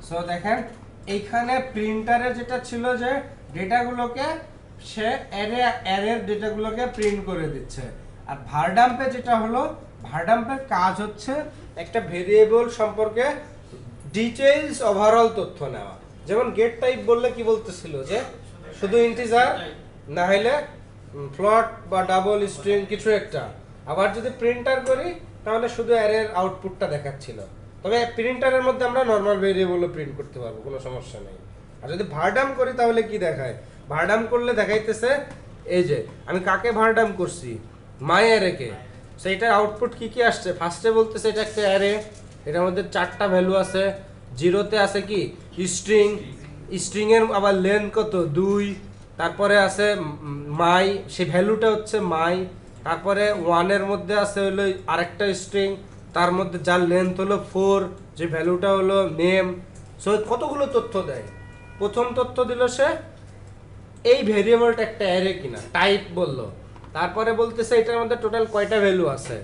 সো দেখেন এইখানে প্রিন্টারে যেটা ছিল যে ডেটাগুলোকে সে অ্যারের ডেটাগুলোকে প্রিন্ট করে দিচ্ছে, আর ভারডাম্পে যেটা হলো, ভারডাম্পের কাজ হচ্ছে একটা ভেরিয়েবল সম্পর্কে ডিটেইলস ওভারঅল তথ্য নেওয়া। যেমন গেট টাইপ বললে কি বলতেছিল যে শুধু ইন্টিজার না হলে ফ্লোট বা ডাবল স্ট্রিং কিছু একটা। আবার যদি প্রিন্টার করি তাহলে শুধু অ্যারের আউটপুটটা দেখাচ্ছিল। তবে প্রিন্টারের মধ্যে আমরা নরমাল ভেরিয়েবলও প্রিন্ট করতে পারবো, কোনো সমস্যা নেই। আর যদি ভারডাম করি তাহলে কি দেখায়? ভারডাম করলে দেখাইতেছে এই যে আমি কাকে ভারডাম করছি, মাই অ্যারেকে। সেইটার আউটপুট কি কি আসছে? ফার্স্টে বলতেছে এটা একটা অ্যারে, এটার মধ্যে 4টা ভ্যালু আছে। জিরোতে আছে কি স্ট্রিং, স্ট্রিং এর আবার লেন্থ কত 2। তারপরে আছে মাই, সেই ভ্যালুটা হচ্ছে মাই। তারপরে 1 এর মধ্যে আছে হলো আরেকটা স্ট্রিং, তার মধ্যে যার লেন্থ হলো 4, যে ভ্যালুটা হলো নেম। সো কতগুলো তথ্য দেয়। প্রথম তথ্য দিল সে এই ভেরিয়েবলটা একটা অ্যারে কিনা, টাইপ বললো। তারপরে বলতেছে এটার মধ্যে টোটাল কয়টা ভ্যালু আছে,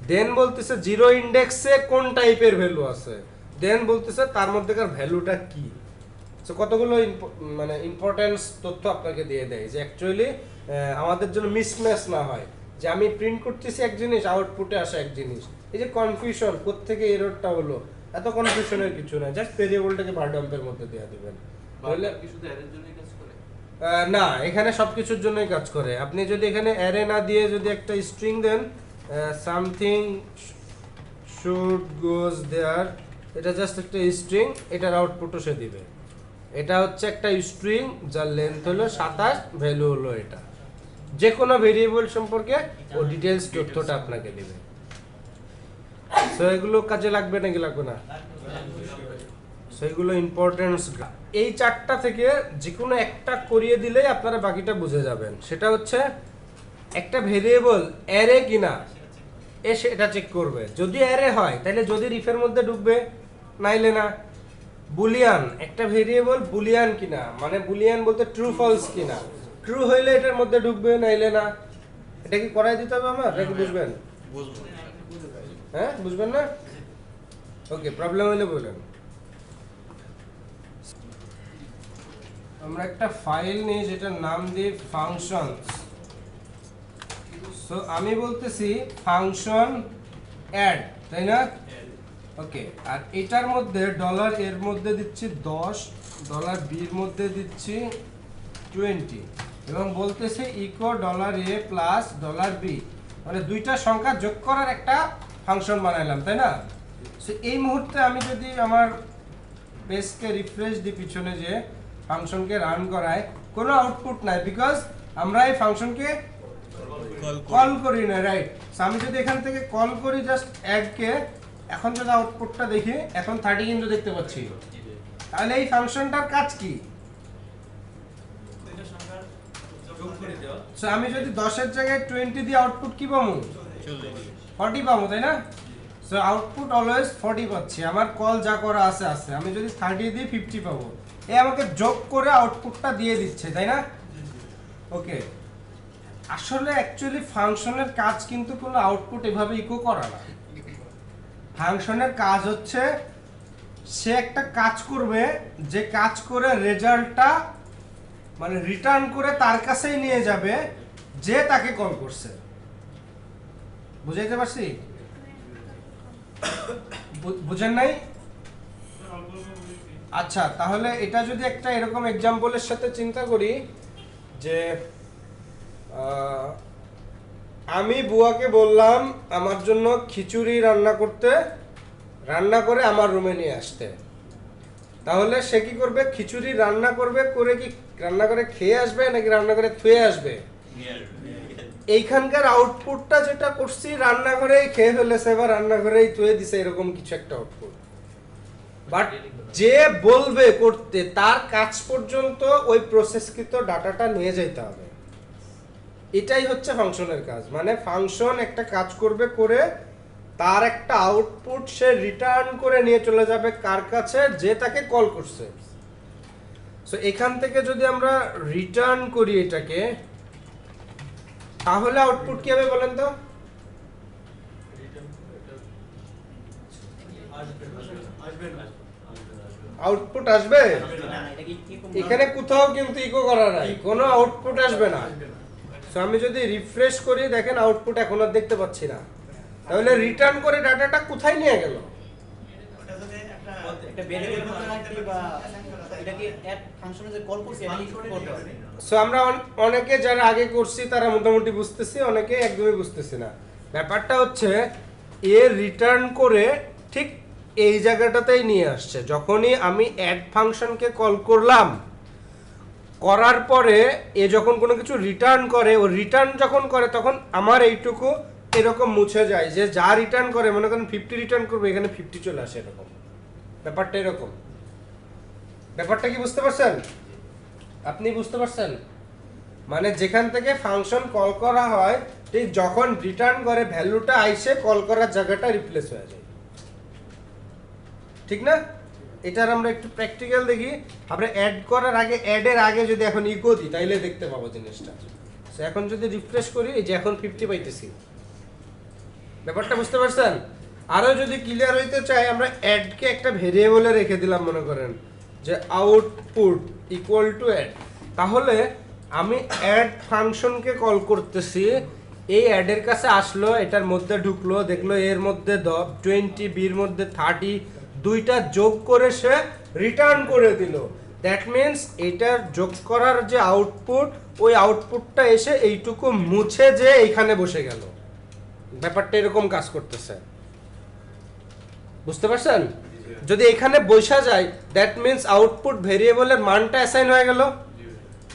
দেন বলতেছে জিরো ইন্ডেক্সে কোন টাইপের ভ্যালু আছে, দেন বলতেছে তার মধ্যেকার ভ্যালুটা কি। সো কতগুলো মানে ইম্পর্টেন্স তথ্য আপনাকে দিয়ে দেয় যে অ্যাকচুয়ালি আমাদের জন্য মিসম্যাচ না হয়, যে আমি প্রিন্ট করতেছি এক জিনিস আউটপুটে আসে এক জিনিস। এই যে কনফিউশন কোত্থেকে এররটা হলো, এত কনফিউশনের কিছু না, জাস্ট ভেরিয়েবলটাকে ভারডাম্পের মধ্যে দিয়ে দিবেন। তাহলে কি শুধু অ্যারের জন্যই কাজ করে? না, এখানে সবকিছুর জন্যই কাজ করে। আপনি যদি এখানে অ্যারে না দিয়ে যদি একটা স্ট্রিং দেন, সামথিং শুড গোজ দেয়ার, এটা জাস্ট একটা স্ট্রিং, এটার আউটপুটও সে দিবে। এটা হচ্ছে একটা স্ট্রিং যার লেন্থ হলো 27, ভ্যালু হলো এটা। যে কোনো ভেরিয়েবল সম্পর্কে ও ডিটেইলস তথ্যটা আপনাকে দিবে। সো এগুলো কাজে লাগবে নাকি লাগবে না? সেগুলো ইম্পর্টেন্স। এই 4টা থেকে যে কোনো একটা করিয়ে দিলেই আপনারা বাকিটা বুঝে যাবেন। সেটা হচ্ছে একটা ভেরিয়েবল অ্যারে কিনা সেটা চেক করবে। যদি অ্যারে হয় তাহলে যদি রিফের মধ্যে ঢুকবে, নাইলে না। বুলিয়ান, একটা ভেরিয়েবল বুলিয়ান কিনা, মানে বুলিয়ান বলতে ট্রু ফলস কিনা, ট্রু হইলে এটার মধ্যে ঢুকবে, নাইলে না। এটা কি করাই দিতে হবে আমার, এটা কি বুঝবেন? হ্যাঁ বুঝবেন না? ওকে, প্রবলেম হলে বলেন। আমরা একটা ফাইল নিই যেটার নাম দিই ফাংশনস। সো আমি বলতেছি ফাংশন অ্যাড, তাই না? ওকে, আর এটার মধ্যে ডলার এর মধ্যে দিচ্ছি 10, ডলার বির মধ্যে দিচ্ছি 20, এবং বলতেছে ইকো ডলার এ প্লাস ডলার বি, মানে দুইটা সংখ্যা যোগ করার একটা ফাংশন বানাইলাম, তাই না? সো এই মুহূর্তে আমি যদি আমার পেজকে রিফ্রেশ দিই পিছনে, যে ফাংশনকে রান করায়, কোনো আউটপুট নাই, বিকজ আমরা এই ফাংশনকে কল করি না, রাইট? সো আমি যদি এখান থেকে কল করি জাস্ট অ্যাডকে, এখন যদি আউটপুটটা দেখি, এখন 30 কিন্তু দেখতে পাচ্ছি। তাহলে এই ফাংশনটার কাজ কি? সো আমি যদি 10 এর জায়গায় 20 দিয়ে আউটপুট কি পাবো? 40 পাবো, তাই না? সো আউটপুট অলওয়েজ 40 পাচ্ছি। আমার কল যা করা আছে আছে, আমি যদি 30 দিই 50 পাবো। এ আমাকে যোগ করে আউটপুটটা দিয়ে দিচ্ছে, তাই না? ওকে, আসলে অ্যাকচুয়ালি ফাংশনের কাজ কিন্তু কোনো আউটপুট এভাবে ইকো করা না। ফাংশনের কাজ হচ্ছে সে একটা কাজ করবে, যে কাজ করে রেজাল্টটা মানে রিটার্ন করে তার কাছেই নিয়ে যাবে যে তাকে কল করছে। বুঝাইতে পারছি? বুঝেন নাই? আচ্ছা, তাহলে এটা যদি একটা এরকম এক্সাম্পলের সাথে চিন্তা করি যে আমি বুয়াকে বললাম আমার জন্য খিচুড়ি রান্না করতে, রান্না করে আমার রুমে নিয়ে আসতে। তাহলে সে কি করবে? খিচুড়ি রান্না করবে, করে কি রান্না করে খেয়ে আসবে নাকি রান্না করে থুয়ে আসবে? এইখানকার আউটপুটটা যেটা করছি রান্নাঘরেই খেয়ে ফেলেছে বা রান্নাঘরেই থুয়ে দিছে, এরকম কিছু একটা আউটপুট। বাট যে বলবে করতে তার কাজ পর্যন্ত ওই প্রসেসকৃত ডাটাটা নিয়ে যেতে হবে। এটাই হচ্ছে ফাংশনের কাজ। মানে ফাংশন একটা কাজ করবে, করে তার একটা আউটপুট সে রিটার্ন করে নিয়ে চলে যাবে কার কাছে? যে তাকে কল করছে। সো এখান থেকে যদি আমরা রিটার্ন করি এটাকে, তাহলে আউটপুট কি হবে বলেন তো? আউটপুট আসবে? এখানে কোথাও কিন্তু ইকো করা নাই, কোনো আউটপুট আসবে না। সো আমি যদি রিফ্রেশ করি, দেখেন আউটপুট এখন আর দেখতে পাচ্ছি না। তাহলে রিটার্ন করে ডাটাটা কোথায় নিয়ে গেল? ওটা যদি একটা ভেরিয়েবল মতো রাখি বা এটা কি অ্যাড ফাংশনে যে কল করছি এটা কি করতে হবে? সো আমরা অনেকে যারা আগে করছি তারা মোটামুটি বুঝতেছি, অনেকে একদমই বুঝতেছি না। ব্যাপারটা হচ্ছে এ রিটার্ন করে ঠিক এই জায়গাটাতেই নিয়ে আসছে। যখনই আমি অ্যাড ফাংশনকে কল করলাম, করার পরে এ যখন কোনো কিছু রিটার্ন করে, ও রিটার্ন যখন করে তখন আমার এইটুকু এরকম মুছে যায়, যে যা রিটার্ন করে, মনে করেন 50 রিটার্ন করবে, এখানে 50 চলে আসে এরকম। ব্যাপারটা এরকম। ব্যাপারটা কি বুঝতে পারছেন? আপনি বুঝতে পারছেন? মানে যেখান থেকে ফাংশন কল করা হয়, ঠিক যখন রিটার্ন করে ভ্যালুটা আইসে কল করার জায়গাটা রিপ্লেস হয়ে যায়। ঠিক না? এটার আমরা একটু প্র্যাকটিক্যাল দেখি। আমরা অ্যাড করার আগে, অ্যাডের আগে যদি এখন ইকো দিই তাইলে দেখতে পাবো জিনিসটা। সো এখন যদি রিফ্রেশ করি, এই যে এখন 50 পাইতেছি। ব্যাপারটা বুঝতে পারছেন? আরো যদি ক্লিয়ার হইতে চাই, আমরা অ্যাডকে একটা ভেরিয়েবলে রেখে দিলাম, মনে করেন যে আউটপুট ইকুয়াল টু অ্যাড। তাহলে আমি অ্যাড ফাংশনকে কল করতেছি, এই অ্যাডের কাছে আসলো, এটার মধ্যে ঢুকলো, দেখলো এর মধ্যে 20, বির মধ্যে 30, দুইটা যোগ করে সে রিটার্ন করে দিল। দ্যাট মিনস এটার যোগ করার যে আউটপুট, ওই আউটপুটটা এসে এইটুকু মুছে যে এইখানে বসে গেল। ব্যাপারটা এরকম কাজ করতেছে। বুঝতে পারছেন? যদি এখানে বসা যায়, দ্যাট মিনস আউটপুট ভেরিয়েবলের মানটা অ্যাসাইন হয়ে গেল।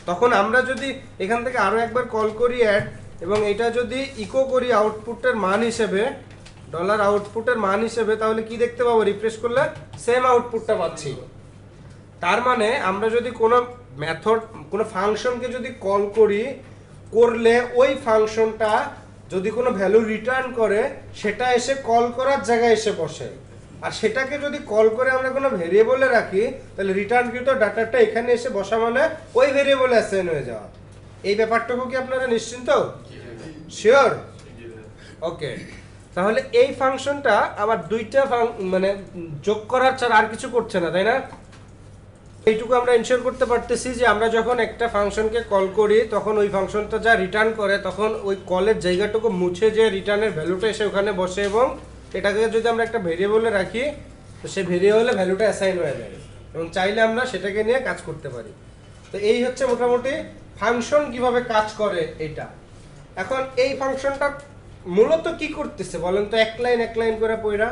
তখন আমরা যদি এখান থেকে আরো একবার কল করি অ্যাড, এবং এটা যদি ইকো করি আউটপুটের মান হিসেবে, ডলার আউটপুটের মান হিসেবে, তাহলে কি দেখতে পাবো? রিফ্রেশ করলে সেম আউটপুটটা পাচ্ছি। তার মানে আমরা যদি কোনো মেথড, কোনো ফাংশনকে যদি কল করি, করলে ওই ফাংশনটা যদি কোনো ভ্যালু রিটার্ন করে, সেটা এসে কল করার জায়গায় এসে বসে। আর সেটাকে যদি কল করে আমরা কোনো ভেরিয়েবলে রাখি, তাহলে রিটার্নকৃত ডাটাটা এখানে এসে বসা মানে ওই ভেরিয়েবলে অ্যাসাইন হয়ে যাওয়া। এই ব্যাপারটুকু কি আপনারা নিশ্চিন্ত? শিওর? ওকে। তাহলে এই ফাংশনটা আবার দুইটা মানে যোগ করার ছাড়া আর কিছু করছে না, তাই না? এইটুকু আমরা এনশিওর করতে পারতেছি যে আমরা যখন একটা ফাংশনকে কল করি, তখন ওই ফাংশনটা যা রিটার্ন করে, তখন ওই কলের জায়গাটুকু মুছে যে রিটার্নের ভ্যালুটা এসে ওখানে বসে, এবং এটাকে যদি আমরা একটা ভেরিয়েবলে রাখি, তো সেই ভেরিয়েবলে ভ্যালুটা অ্যাসাইন হয়ে যায়, এবং চাইলে আমরা সেটাকে নিয়ে কাজ করতে পারি। তো এই হচ্ছে মোটামুটি ফাংশন কিভাবে কাজ করে এটা। এখন এই ফাংশনটা মূলত কি করতেছে বলেন তো? এক লাইন করে পড়া।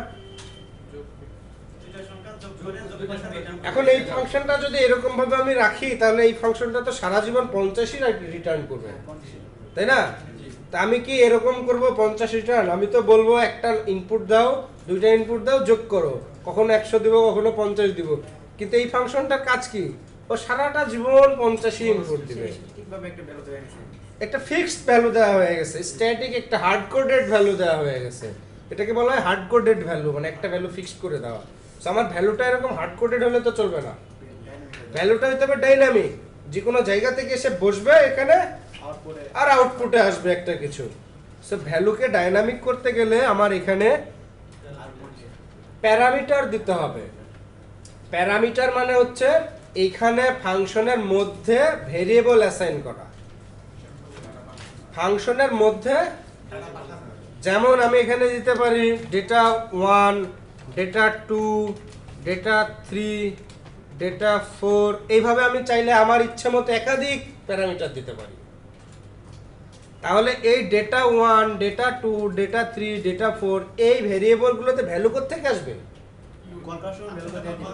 এখন এই ফাংশনটা যদি এরকম ভাবে আমি রাখি, তাহলে এই ফাংশনটা তো সারা জীবন 50ই রিটার্ন করবে, তাই না? তা আমি কি এরকম করব 50 রিটার্ন? আমি তো বলবো একটা ইনপুট দাও, দুইটা ইনপুট দাও, যোগ করো, কখনো 100 দিব, কখনো 50 দিব। কিন্তু এই ফাংশনটার কাজ কি? ও সারাটা জীবন 50ই ইনপুট দিবে। একটা ফিক্সড ভ্যালু দেওয়া হয়ে গেছে, স্ট্যাটিক একটা হার্ড কোডেড ভ্যালু দেওয়া হয়ে গেছে। এটাকে বলা হয় হার্ড কোডেড ভ্যালু, মানে একটা ভ্যালু ফিক্সড করে দেওয়া। সো আমার ভ্যালুটা এরকম হার্ড কোডেড হলে তো চলবে না, ভ্যালুটা হতে হবে ডাইনামিক, যে কোনো জায়গা থেকে এসে বসবে এখানে আর আউটপুটে আসবে একটা কিছু। সো ভ্যালুকে ডাইনামিক করতে গেলে আমার এখানে প্যারামিটার দিতে হবে। প্যারামিটার মানে হচ্ছে এইখানে ফাংশনের মধ্যে ভেরিয়েবল অ্যাসাইন করা, ফাংশনের মধ্যে যেমন আমি এখানে দিতে পারি ডেটা 1, ডেটা 2, ডেটা 3, ডেটা 4, এইভাবে আমি চাইলে আমার ইচ্ছে মতো একাধিক প্যারামিটার দিতে পারি। তাহলে এই ডেটা 1, ডেটা 2, ডেটা 3, ডেটা 4 এই ভেরিয়েবলগুলোতে ভ্যালু কোত্থেকে আসবে? কল করার সময় ভ্যালু দিয়ে দিব।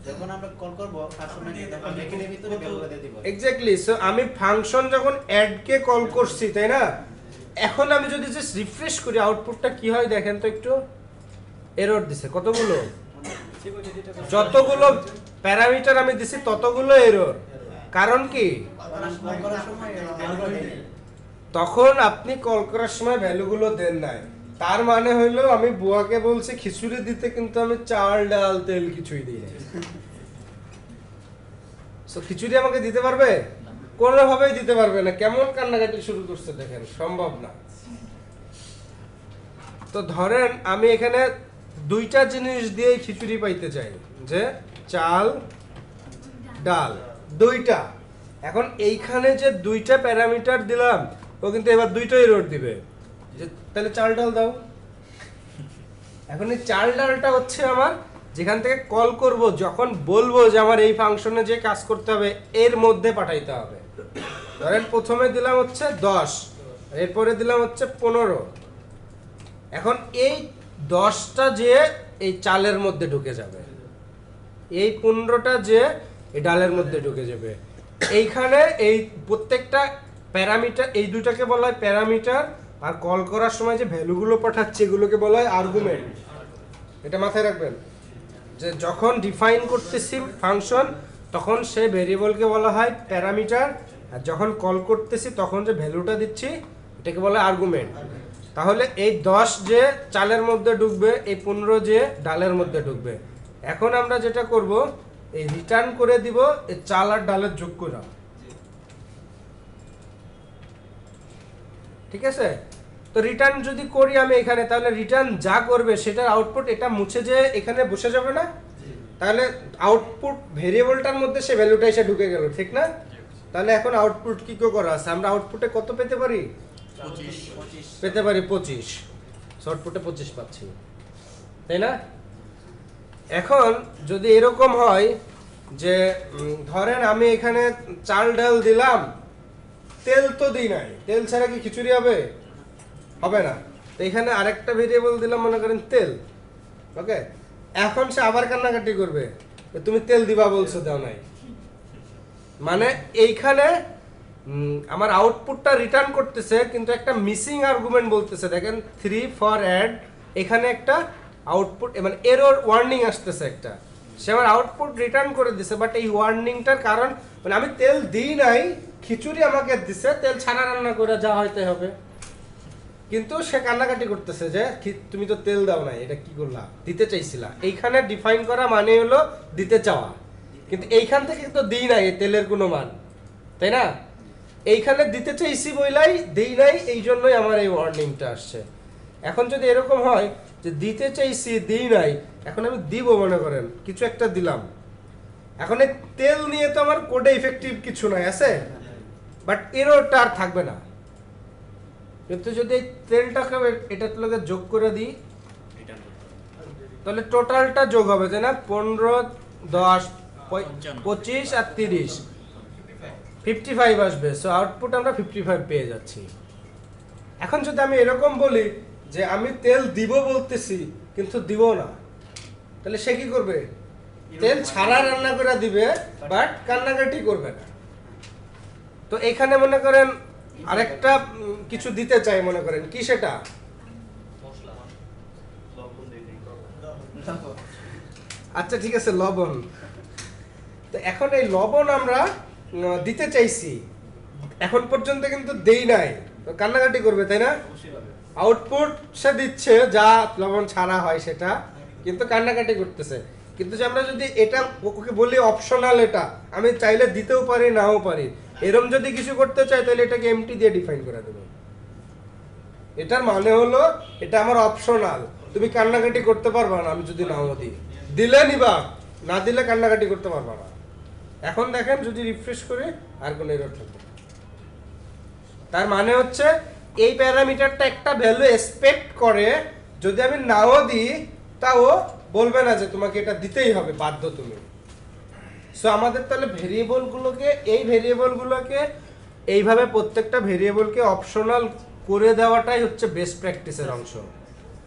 যখন আমরা কল করব ফাংশনে তখন এখানে ভিতরে ভ্যালু দিয়ে দিব। এক্স্যাক্টলি। সো আমি ফাংশন যখন অ্যাড কে কল করছি, তাই না? এখন আমি যদি জাস্ট রিফ্রেশ করি আউটপুটটা কি হয় দেখেন তো একটু। এরর দিছে কতগুলো, যতগুলো প্যারামিটার আমি দিছি ততগুলো এরর। কারণ কি? কল করার সময় ভ্যালু দিয়ে দিই। তখন আপনি কল করার সময় ভ্যালুগুলো দেন নাই। তার মানে হইলো আমি বুয়াকে বলছি খিচুড়ি দিতে, কিন্তু আমি চাল ডাল তেল কিছুই দিই নাই। সো খিচুড়ি আমাকে দিতে পারবে? কোনোভাবেই দিতে পারবে না। কেমন কান্নাকাটি শুরু করছে দেখেন, সম্ভব না। তো ধরেন আমি এখানে দুইটা জিনিস দিয়ে খিচুড়ি পাইতে চাই, যে চাল ডাল দুইটা। এখন এইখানে যে দুইটা প্যারামিটার দিলাম, ও কিন্তু এবার দুইটাই এরর দিবে, যে তাহলে চাল ডাল দাও। এখন এই চাল ডালটা হচ্ছে আমার যেখান থেকে কল করব, যখন বলবো যে আমার এই ফাংশনে যে কাজ করতে হবে এর মধ্যে পাঠাইতে হবে। ধরেন প্রথমে দিলাম হচ্ছে 10, এরপরে দিলাম হচ্ছে 15। এখন এই 10টা যে এই চালের মধ্যে ঢুকে যাবে, এই 15টা যে এই ডালের মধ্যে ঢুকে যাবে। এইখানে এই প্রত্যেকটা প্যারামিটার, এই দুটাকে বলা হয় প্যারামিটার, আর কল করার সময় যে ভ্যালুগুলো পাঠাচ্ছে এগুলোকে বলা হয় আর্গুমেন্ট। এটা মাথায় রাখবেন যে যখন ডিফাইন করতেছি ফাংশন তখন সে ভেরিয়েবলকে বলা হয় প্যারামিটার, আর যখন কল করতেছি তখন যে ভ্যালুটা দিচ্ছি এটাকে বলা হয় আর্গুমেন্ট। তাহলে এই 10 যে চালের মধ্যে ঢুকবে, এই 15 যে ডালের মধ্যে ঢুকবে। এখন আমরা যেটা করব, এই রিটার্ন করে দিব এই চাল আর ডালের যোগ করা। ঠিক আছে? তো রিটার্ন যদি করি আমি এখানে, তাহলে রিটার্ন যা করবে সেটার আউটপুট এটা মুছে যে এখানে বসে যাবে না? তাহলে আউটপুট ভেরিয়েবলটার মধ্যে সে ভ্যালুটা এসে ঢুকে গেল, ঠিক না? তাহলে এখন আউটপুট কি করা আছে? আমরা আউটপুটে কত পেতে পারি? 25 পেতে পারি 25। আউটপুটে 25 পাচ্ছি, তাই না? এখন যদি এরকম হয় যে ধরেন আমি এখানে চাল ডাল দিলাম, তেল তো দিই নাই, তেল ছাড়া কি খিচুড়ি হবে? হবে না। তো এখানে আরেকটা ভেরিয়েবল দিলাম, মনে করেন তেল। ওকে, এখন সে আবার কান্নাকাটি করবে, তুমি তেল দিবা বলছো, দাও নাই। মানে এইখানে আমার আউটপুটটা রিটার্ন করতেছে, কিন্তু একটা মিসিং আর্গুমেন্ট বলতেছে। দেখেন 3 ফর অ্যাড, এখানে একটা আউটপুট মানে এরর ওয়ার্নিং আসতেছে একটা, সে আমার আউটপুট রিটার্ন করে দিছে। বাট এই ওয়ার্নিংটার কারণ মানে আমি তেল দিই নাই, খিচুড়ি আমাকে দিছে, তেল ছাড়া রান্না করে যা হইতে হবে। কিন্তু সে কান্নাকাটি করতেছে যে তুমি তো তেল দাও নাই, এটা কি করলা? দিতে চাইছিলা। এইখানে ডিফাইন করা মানে হলো দিতে চাওয়া, কিন্তু এইখান থেকে তো দিই নাই তেলের কোনো মান, তাই না? এইখানে দিতে চাইছি বইলাই দেই নাই, এই জন্যই আমার এই ওয়ার্নিংটা আসছে। এখন যদি এরকম হয় যে দিতে চাইছি দিই নাই, এখন আমি দিব, মনে করেন কিছু একটা দিলাম, এখন এই তেল নিয়ে তো আমার কোডে ইফেক্টিভ কিছু নাই আছে, বাট এররটা আর থাকবে না। কিন্তু যদি এই তেলটাকে এটার লগে যোগ করে দিই, তাহলে টোটালটা যোগ হবে, তাই না? 15, 10, 25 আর 30, 55 আসবে। সো আউটপুট আমরা 55 পেয়ে যাচ্ছি। এখন যদি আমি এরকম বলি যে আমি তেল দিব বলতেছি কিন্তু দিব না, তাহলে সে কি করবে? তেল ছাড়া রান্না করে দিবে, বাট কান্নাকাটি করবে না। তো এখানে মনে করেন আরেকটা কিছু দিতে চাই, মনে করেন কি সেটা? আচ্ছা ঠিক আছে, লবণ। তো এখন এই লবণ আমরা দিতে চাইছি, এখন পর্যন্ত কিন্তু দেই নাই, তো কান্নাকাটি করবে, তাই না? আউটপুট সে দিচ্ছে যা লবণ ছাড়া হয় সেটা, কিন্তু কান্নাকাটি করতেছে। কিন্তু যে আমরা যদি এটা ওকে বলি অপশনাল, এটা আমি চাইলে দিতেও পারি নাও পারি, এরকম যদি কিছু করতে চাই তাহলে এটাকে এমটি দিয়ে ডিফাইন করে দেবো। এটার মানে হলো এটা আমার অপশনাল, তুমি কান্নাকাটি করতে পারবা না আমি যদি নাও দিই, দিলে নিবা, না দিলে কান্নাকাটি করতে পারবা না। এখন দেখেন যদি রিফ্রেশ করে আর কোনো এরর থাকবে না। তার মানে হচ্ছে এই প্যারামিটারটা একটা ভ্যালু এক্সপেক্ট করে, যদি আমি নাও দিই তাও বলবে না যে তোমাকে এটা দিতেই হবে, বাধ্য তুমি। সো আমাদের তাহলে ভেরিয়েবলগুলোকে এইভাবে প্রত্যেকটা ভেরিয়েবলকে অপশনাল করে দেওয়াটাই হচ্ছে বেস্ট প্র্যাকটিসের অংশ।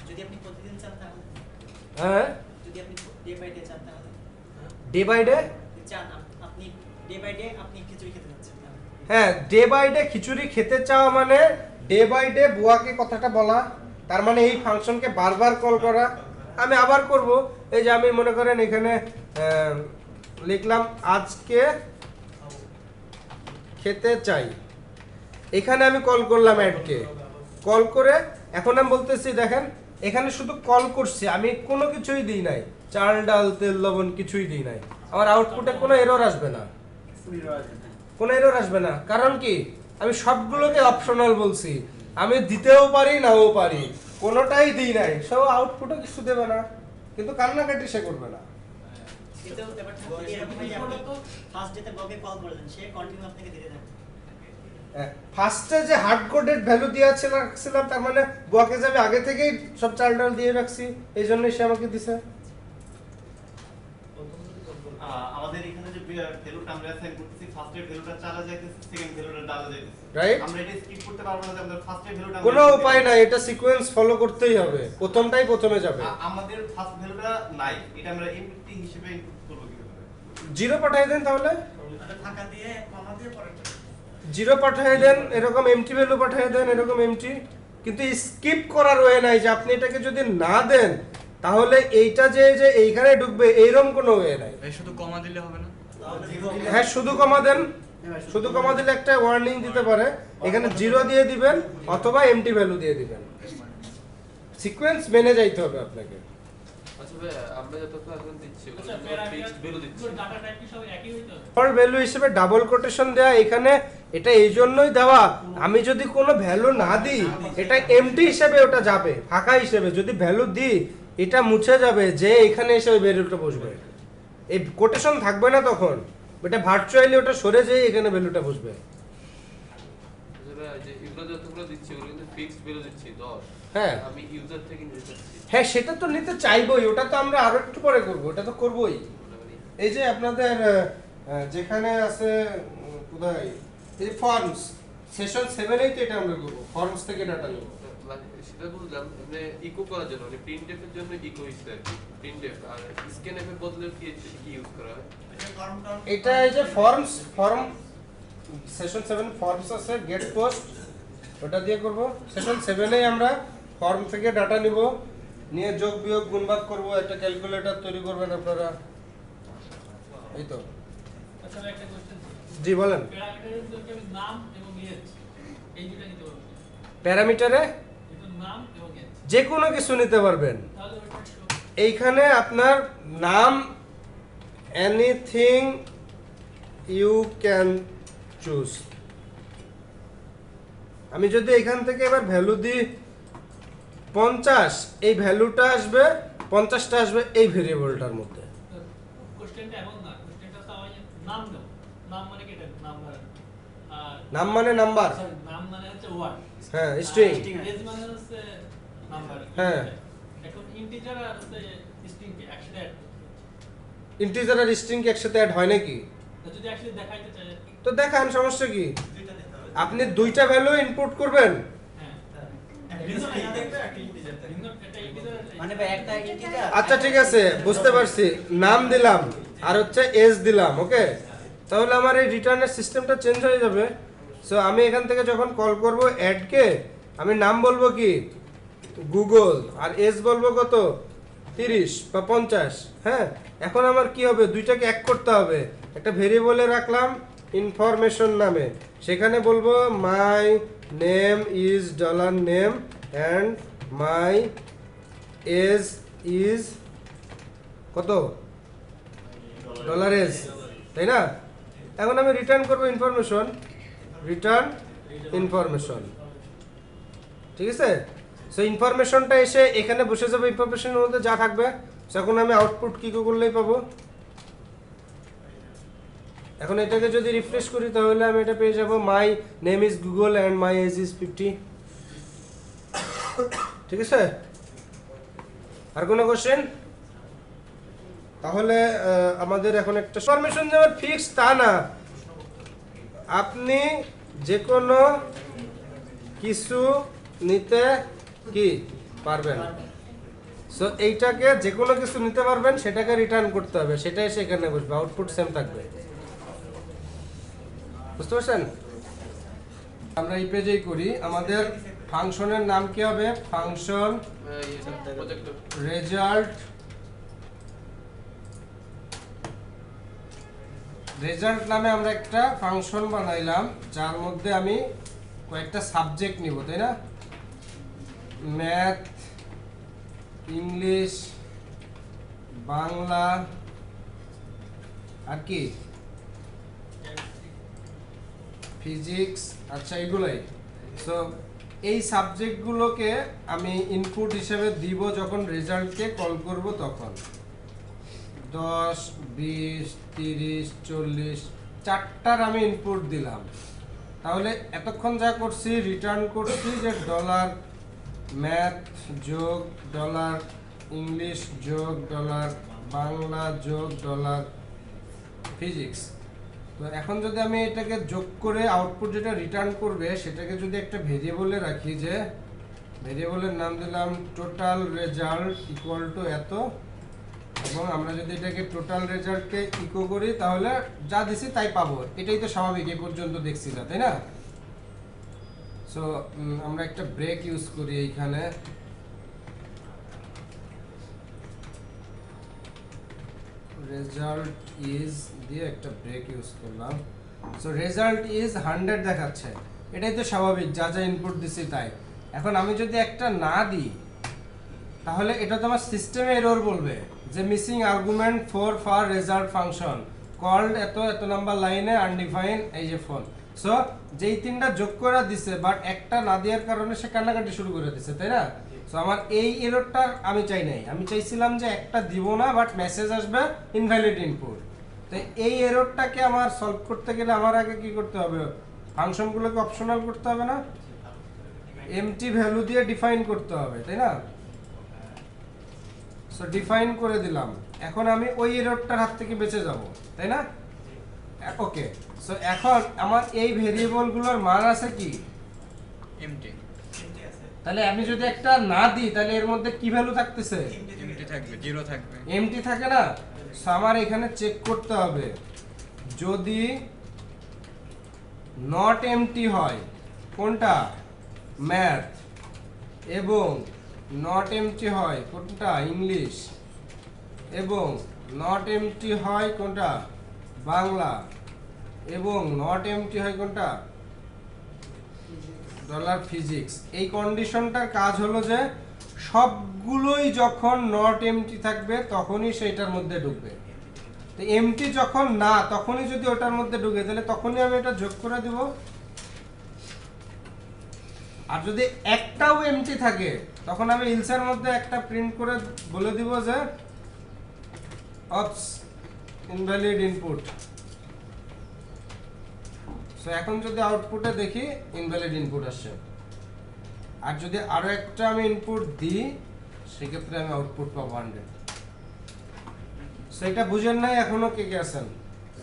যদি আপনি প্রতিদিন চান তাহলে, হ্যাঁ, যদি আপনি ডে বাই ডে চান তাহলে, ডে বাই ডে, চান আপনি ডে বাই ডে আপনি খিচুড়ি খেতে যাচ্ছেন তাহলে। হ্যাঁ ডে বাই ডে খিচুড়ি খেতে চাওয়া মানে ডে বাই ডে বুয়াকে কথাটা বলা, তার মানে এই ফাংশনকে বারবার কল করা। আমি আবার করব, এই যে আমি মনে করেন এখানে লিখলাম আজকে খেতে চাই, এখানে আমি কল করলাম অ্যাডকে, কল করে এখন আমি বলতেছি দেখেন এখানে শুধু কল করছি, আমি কোনো কিছুই দিই নাই, চাল ডাল তেল লবণ কিছুই দিই নাই, আমার আউটপুটে কোনো এরর আসবে না, কোনো এরর আসবে না। কারণ কি আমি সবগুলোকে অপশনাল বলছি, আমি দিতেও পারি নাও পারি, কোনোটাই দিই নাই, সব আউটপুটও কিছু দেবে না, কিন্তু কান্নাকাটি সে করবে না। কিন্তু ব্যাপারটা হচ্ছে এরকম হয় যে আপনি ফার্স্ট ডেতে বগে কল করলেন, সে কন্টিনিউ আপনাকে দিতে থাকবে। ফার্স্টে যে হার্ড কোডেড ভ্যালু দিয়ে রাখছিলাম, তার মানে বকে যাবে আগে থেকেই সব চাল ডাল দিয়ে রাখছি, এই জন্যই সে আমাকে দিছে। আমাদের এখানে যে ভ্যালুটা আমরা অ্যাসাইন করতেছি, ফার্স্টের ভ্যালুটা চালা যাইতেছে, সেকেন্ড ভ্যালুটা ডালা যাইতেছে, রাইট? আমরা এটা স্কিপ করতে পারবো না যে আমাদের ফার্স্টের ভ্যালুটা কোনো উপায় নাই, এটা সিকোয়েন্স ফলো করতেই হবে, প্রথমটাই প্রথমে যাবে। আমাদের ফার্স্ট ভ্যালুটা নাই, এটা আমরা এমটি হিসেবে ইনপুট করব কিভাবে? জিরো পাঠিয়ে দেন, তাহলে ফাঁকা দিয়ে কমা দিয়ে পরে জিরো পাঠিয়ে দেন, এরকম এমটি ভ্যালু পাঠিয়ে দেন, এরকম এমটি। কিন্তু স্কিপ করার ওয়ে নাই যে আপনি এটাকে যদি না দেন তাহলে এইটা যে এইখানে ঢুকবে, এইরকম কোনো ওয়ে নাই। এই শুধু কমা দিলে হবে না? হ্যাঁ শুধু কমা দেন, শুধু কমা দিলে একটা ওয়ার্নিং দিতে পারে, এখানে জিরো দিয়ে দিবেন অথবা এমটি ভ্যালু দিয়ে দিবেন, সিকোয়েন্স মেনে যাইতে হবে আপনাকে। আচ্ছা ভাই, আমরা যতক্ষণ এখন দিচ্ছি ফিক্সড ভ্যালু দিচ্ছি, ফর ভ্যালু হিসেবে ডাবল কোটেশন দেয়া এখানে, এটা এই জন্যই দেওয়া, আমি যদি কোনো ভ্যালু না দিই এটা এমটি হিসেবে ওটা যাবে, ফাঁকা হিসেবে। যদি ভ্যালু দিই এটা মুছে যাবে, যে এখানে এসে ওই ভ্যালুটা বসবে, এই কোটেশন থাকবে না তখন, এটা ভার্চুয়ালি ওটা সরে যেয়ে এখানে ভ্যালুটা বসবে। আচ্ছা ভাই, যে এগুলো যতগুলো দিচ্ছি ওগুলো কিন্তু ফিক্সড ভ্যালু দিচ্ছি 10, হ্যাঁ আমি ইউজার থেকে নিতে চাচ্ছি, হ্যাঁ সেটা তো নিতে চাইবই, ওটা তো আমরা আরো একটু পরে করবো, ওটা তো করবোই। এই যে আপনাদের যেখানে আছে কোথায় এই যে ফর্মস, সেশন 7 তো এটা আমরা করবো, ফর্মস থেকে ডাটা নেব। সেটা বুঝলাম, মানে ইকো করার জন্য, মানে প্রিন্টএফ এর জন্য ইকো হিসেবে প্রিন্টএফ, আর স্ক্যানএফ এর বদলে কি ইউজ করা হয়? এটা এই যে ফর্ম সেশন 7 ফর্মস আছে, গেট পোস্ট, ওটা দিয়ে করব। সেশন 7 আমরা ফর্ম থেকে ডাটা নিব, নিয়ে যোগ বিয়োগ গুণ ভাগ করব, একটা ক্যালকুলেটর তৈরি করবেন আপনারা, এই তো। আচ্ছা একটা কোশ্চেন, জি বলেন। প্যারামিটারের মধ্যে আমি নাম এবং এজ এই দুটো নিতে পারবো, প্যারামিটারে কিন্তু নাম এবং এজ যে কোনো কিছু নিতে পারবেন। তাহলে ওটা কি? এইখানে আপনার নাম এনিথিং ইউ ক্যান চুজ। আমি যদি এখান থেকে এবার ভ্যালু দিই 50, এই ভ্যালুটা আসবে 50টা আসবে এই ভেরিয়েবলটার মধ্যে। কোশ্চেনটা এমন না, কোশ্চেনটা তো আমি নাম দাও, নাম মানে কি, এটা নাম্বার, আর নাম মানে নাম্বার, সরি নাম মানে হচ্ছে ওয়ার্ড, হ্যাঁ স্ট্রিং, এজ মানে হচ্ছে নাম্বার। হ্যাঁ। এখন ইন্টিজার আর হচ্ছে স্ট্রিং কি একসাথে add ইন্টিজার আর স্ট্রিং কি একসাথে অ্যাড হয় নাকি? তো যদি একসাথে দেখাইতে চাই আর কি, তো দেখান, সমস্যা কি? দুইটা দিতে হবে। আপনি দুইটা ভ্যালু ইনপুট করবেন, হ্যাঁ ভিন্ন না, একটা ইন্টিজার ভিন্ন একটা ইন্টিজার, মানে ভাই একটা ইন্টিজার, আচ্ছা ঠিক আছে বুঝতে পারছি, নাম দিলাম আর হচ্ছে এজ দিলাম, ওকে। তাহলে আমার এই রিটার্নের সিস্টেমটা চেঞ্জ হয়ে যাবে। সো আমি এখান থেকে যখন কল করব অ্যাডকে, আমি নাম বলবো কি গুগল, আর এজ বলবো কত 30 বা 50। হ্যাঁ, এখন আমার কি হবে, দুইটাকে এক করতে হবে। একটা ভেরিয়েবলে রাখলাম ইনফরমেশন নামে, সেখানে বলবো my name is $name and my age is কত $, তাই না? এখন আমি রিটার্ন করব ইনফরমেশন, রিটার্ন ইনফরমেশন, ঠিক আছে। সো ইনফরমেশনটা এসে এখানে বসে যাবে, ইনফরমেশনের মধ্যে যা থাকবে তখন আমি আউটপুট কি করলেই পাবো। এখন এটাকে যদি রিফ্রেশ করি তাহলে আমি এটা পেয়ে যাব my name is Google and my age is 50। ঠিক আছে? আর কোনো কোশ্চেন? তাহলে আমাদের এখন একটা ইনফরমেশন যেমন ফিক্স তা না, আপনি যে কোনো কিছু নিতে কি পারবেন। সো এইটাকে যে কোনো কিছু নিতে পারবেন, সেটাকে রিটার্ন করতে হবে, সেটাই সেখানে বসবে, আউটপুট সেম থাকবে। বুঝতে পারছেন? আমরা এই পেজেই করি। আমাদের ফাংশনের নাম কি হবে? Function projector result. রেজাল্ট নামে আমরা একটা ফাংশন বানাইলাম, যার মধ্যে আমি কয়েকটা সাবজেক্ট নিব, তাই না? ম্যাথ, ইংলিশ, বাংলা, আর কি ফিজিক্স, আচ্ছা এগুলোই। সো এই সাবজেক্টগুলোকে আমি ইনপুট হিসেবে দিব যখন রেজাল্টকে কল করব তখন। 10, 20, 30, 40 চারটার আমি ইনপুট দিলাম। তাহলে এতক্ষণ যা করছি, রিটার্ন করছি যে ডলার ম্যাথ যোগ ডলার ইংলিশ যোগ ডলার বাংলা যোগ ডলার ফিজিক্স। তো এখন যদি আমি এটাকে যোগ করে আউটপুট যেটা রিটার্ন করবে, সেটাকে যদি একটা ভেরিয়েবলে রাখি, যে ভেরিয়েবলের নাম দিলাম টোটাল রেজাল্ট ইকুয়াল টু এত, এবং আমরা যদি এটাকে টোটাল রেজাল্টকে ইকো করি, তাহলে যা দিছি তাই পাবো। এটাই তো স্বাভাবিক, এই পর্যন্ত দেখছি না, তাই না? সো আমরা একটা ব্রেক ইউজ করি এইখানে। রেজাল্ট ইজ দিয়ে একটা ব্রেক ইউজ করলাম। সো রেজাল্ট ইজ 100 দেখাচ্ছে, এটাই তো স্বাভাবিক, যা যা ইনপুট দিছি তাই। এখন আমি যদি একটা না দিই, তাহলে এটা তো আমার সিস্টেমে এরর বলবে যে missing argument for result function called এত এত নাম্বার লাইনে আনডিফাইন এই যে ফোন। সো যেই তিনটা যোগ করে দিছে, বাট একটা না দেওয়ার কারণে সে কান্নাকাটি শুরু করে দিছে, তাই না? সো আমার এই এররটা আমি চাই নাই, আমি চাইছিলাম যে একটা দিব না, বাট মেসেজ আসবে ইনভ্যালিড ইনপুট। তো এই এররটাকে আমার সলভ করতে গেলে আমার আগে কি করতে হবে? ফাংশনগুলোকে অপশনাল করতে হবে না, এমটি ভ্যালু দিয়ে ডিফাইন করতে হবে, তাই না? সো ডিফাইন করে দিলাম। এখন আমি ওই এররটার হাত থেকে বেঁচে যাব, তাই না? ওকে, সো এখন আমার এই ভেরিয়েবলগুলোর মান আছে কি? এমটি তাহলে আমি যদি একটা না দিই, তাহলে এর মধ্যে কি ভ্যালু থাকতেছে? এমটি থাকবে, জিরো থাকবে। এমটি থাকে না? সো আমার এখানে চেক করতে হবে, যদি নট এমটি হয় কোনটা? ম্যাথ। এবং নট এমটি হয় কোনটা? ইংলিশ। এবং নট এমটি হয় কোনটা? বাংলা। এবং নট এমটি হয় কোনটা? Dollar physics. এই কন্ডিশনটার কাজ হলো যে সবগুলোই যখন নট এমটি থাকবে তখনই সেটার মধ্যে ঢুকবে। তো এমটি যখন না, তখনই যদি ওটার মধ্যে ঢুকে, তাহলে তখনই আমি এটা যোগ করে দিব। আর যদি একটাও এমটি থাকে, তখন আমি ইলসের মধ্যে একটা প্রিন্ট করে বলে দিব যে অপস ইনভ্যালিড ইনপুট। সো এখন যদি আউটপুটে দেখি ইনভ্যালিড ইনপুট আসছে। আর যদি আরো একটা আমি ইনপুট দিই, সেক্ষেত্রে আমি আউটপুট পাবো 100। সো এটা বুঝেন নাই এখনো? কে কে আছেন?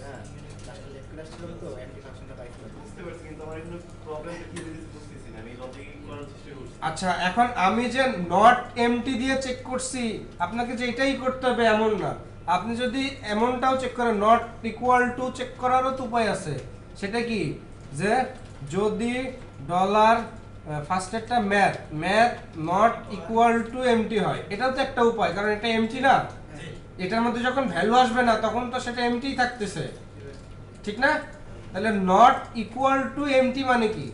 হ্যাঁ, লাস্টে লেফট ক্লাস ছিল তো এমটি ফাংশনটা পাইছিলাম। বুঝতে পারছি, কিন্তু আমার এখানে প্রবলেমটা কি হয়েছে বুঝতেছি না। আমি লজিক করার চেষ্টা করছি। আচ্ছা, এখন আমি যে নট এমটি দিয়ে চেক করছি, আপনাকে যে এটাই করতে হবে এমন না। আপনি যদি এমনটাও চেক করেন, নট ইকুয়াল টু চেক করারও তো উপায় আছে। সেটা কি? যে যদি ডলার ফার্স্টেরটা ম্যাথ নট ইকুয়াল টু এমটি হয়, এটাও তো একটা উপায়, কারণ এটা এমটি না। এটার মধ্যে যখন ভ্যালু আসবে না, তখন তো সেটা এমটি থাকতেছে, ঠিক না? তাহলে নট ইকুয়াল টু এমটি মানে কি?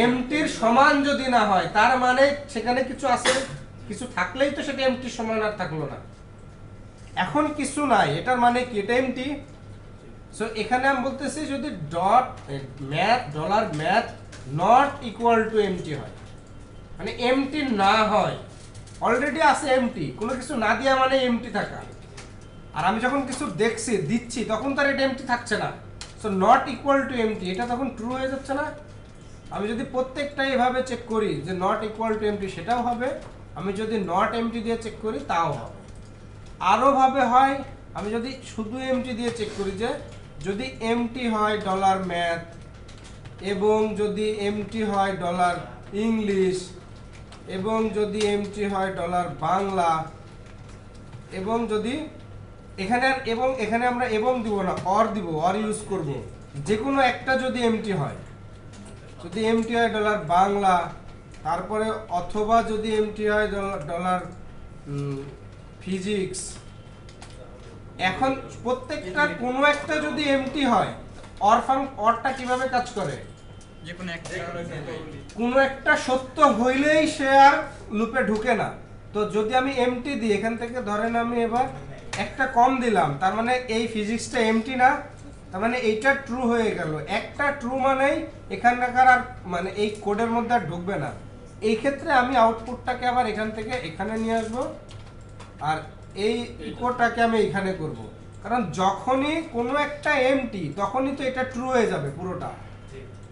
এমটির সমান যদি না হয়, তার মানে সেখানে কিছু আছে, কিছু থাকলেই তো সেটা এমটির সমান আর থাকলো না। এখন কিছু নাই, এটার মানে কি? এটা এমটি। সো এখানে আমি বলতেছি যদি dot math dollar math not equal to empty হয়, মানে এমটি না হয়, অলরেডি আছে এমটি, কোনো কিছু না দেওয়া মানে এমটি থাকা। আর আমি যখন কিছু দিচ্ছি, তখন তার এটা এমটি থাকছে না। So not equal to empty, এটা তখন ট্রু হয়ে যাচ্ছে না? আমি যদি প্রত্যেকটা এভাবে চেক করি যে নট ইকুয়াল টু এমটি সেটাও হবে, আমি যদি নট এমটি দিয়ে চেক করি তাও হবে। আরও ভাবে হয় আমি যদি শুধু এমটি দিয়ে চেক করি, যে যদি এমটি হয় ডলার ম্যাথ এবং যদি এমটি হয় ডলার ইংলিশ এবং যদি এমটি হয় ডলার বাংলা এবং যদি এখানে আমরা এবং দিব না, অর দিব, অর ইউজ করব। যে কোনো একটা যদি এমটি হয়, যদি এমটি হয় ডলার বাংলা, তারপরে অথবা যদি এমটি হয় ডলার ফিজিক্স। এখন প্রত্যেকটা কোনো একটা যদি এমটি হয়, অরটা কিভাবে কাজ করে, যে কোনো একটা কোনো একটা সত্য হইলেই সে আর লুপে ঢুকে না। তো যদি আমি এমটি দিই, এখান থেকে ধরেন আমি এবার একটা কম দিলাম, তার মানে এই ফিজিক্সটা এমটি না, তার মানে এইটা ট্রু হয়ে গেল। একটা ট্রু মানেই এখানকার আর মানে এই কোডের মধ্যে আর ঢুকবে না। এই ক্ষেত্রে আমি আউটপুটটাকে আবার এখান থেকে এখানে নিয়ে আসবো, আর এই ইকোটাকে আমি এখানে করব। কারণ যখনই কোনো একটা এমটি, তখনই তো এটা ট্রু হয়ে যাবে পুরোটা,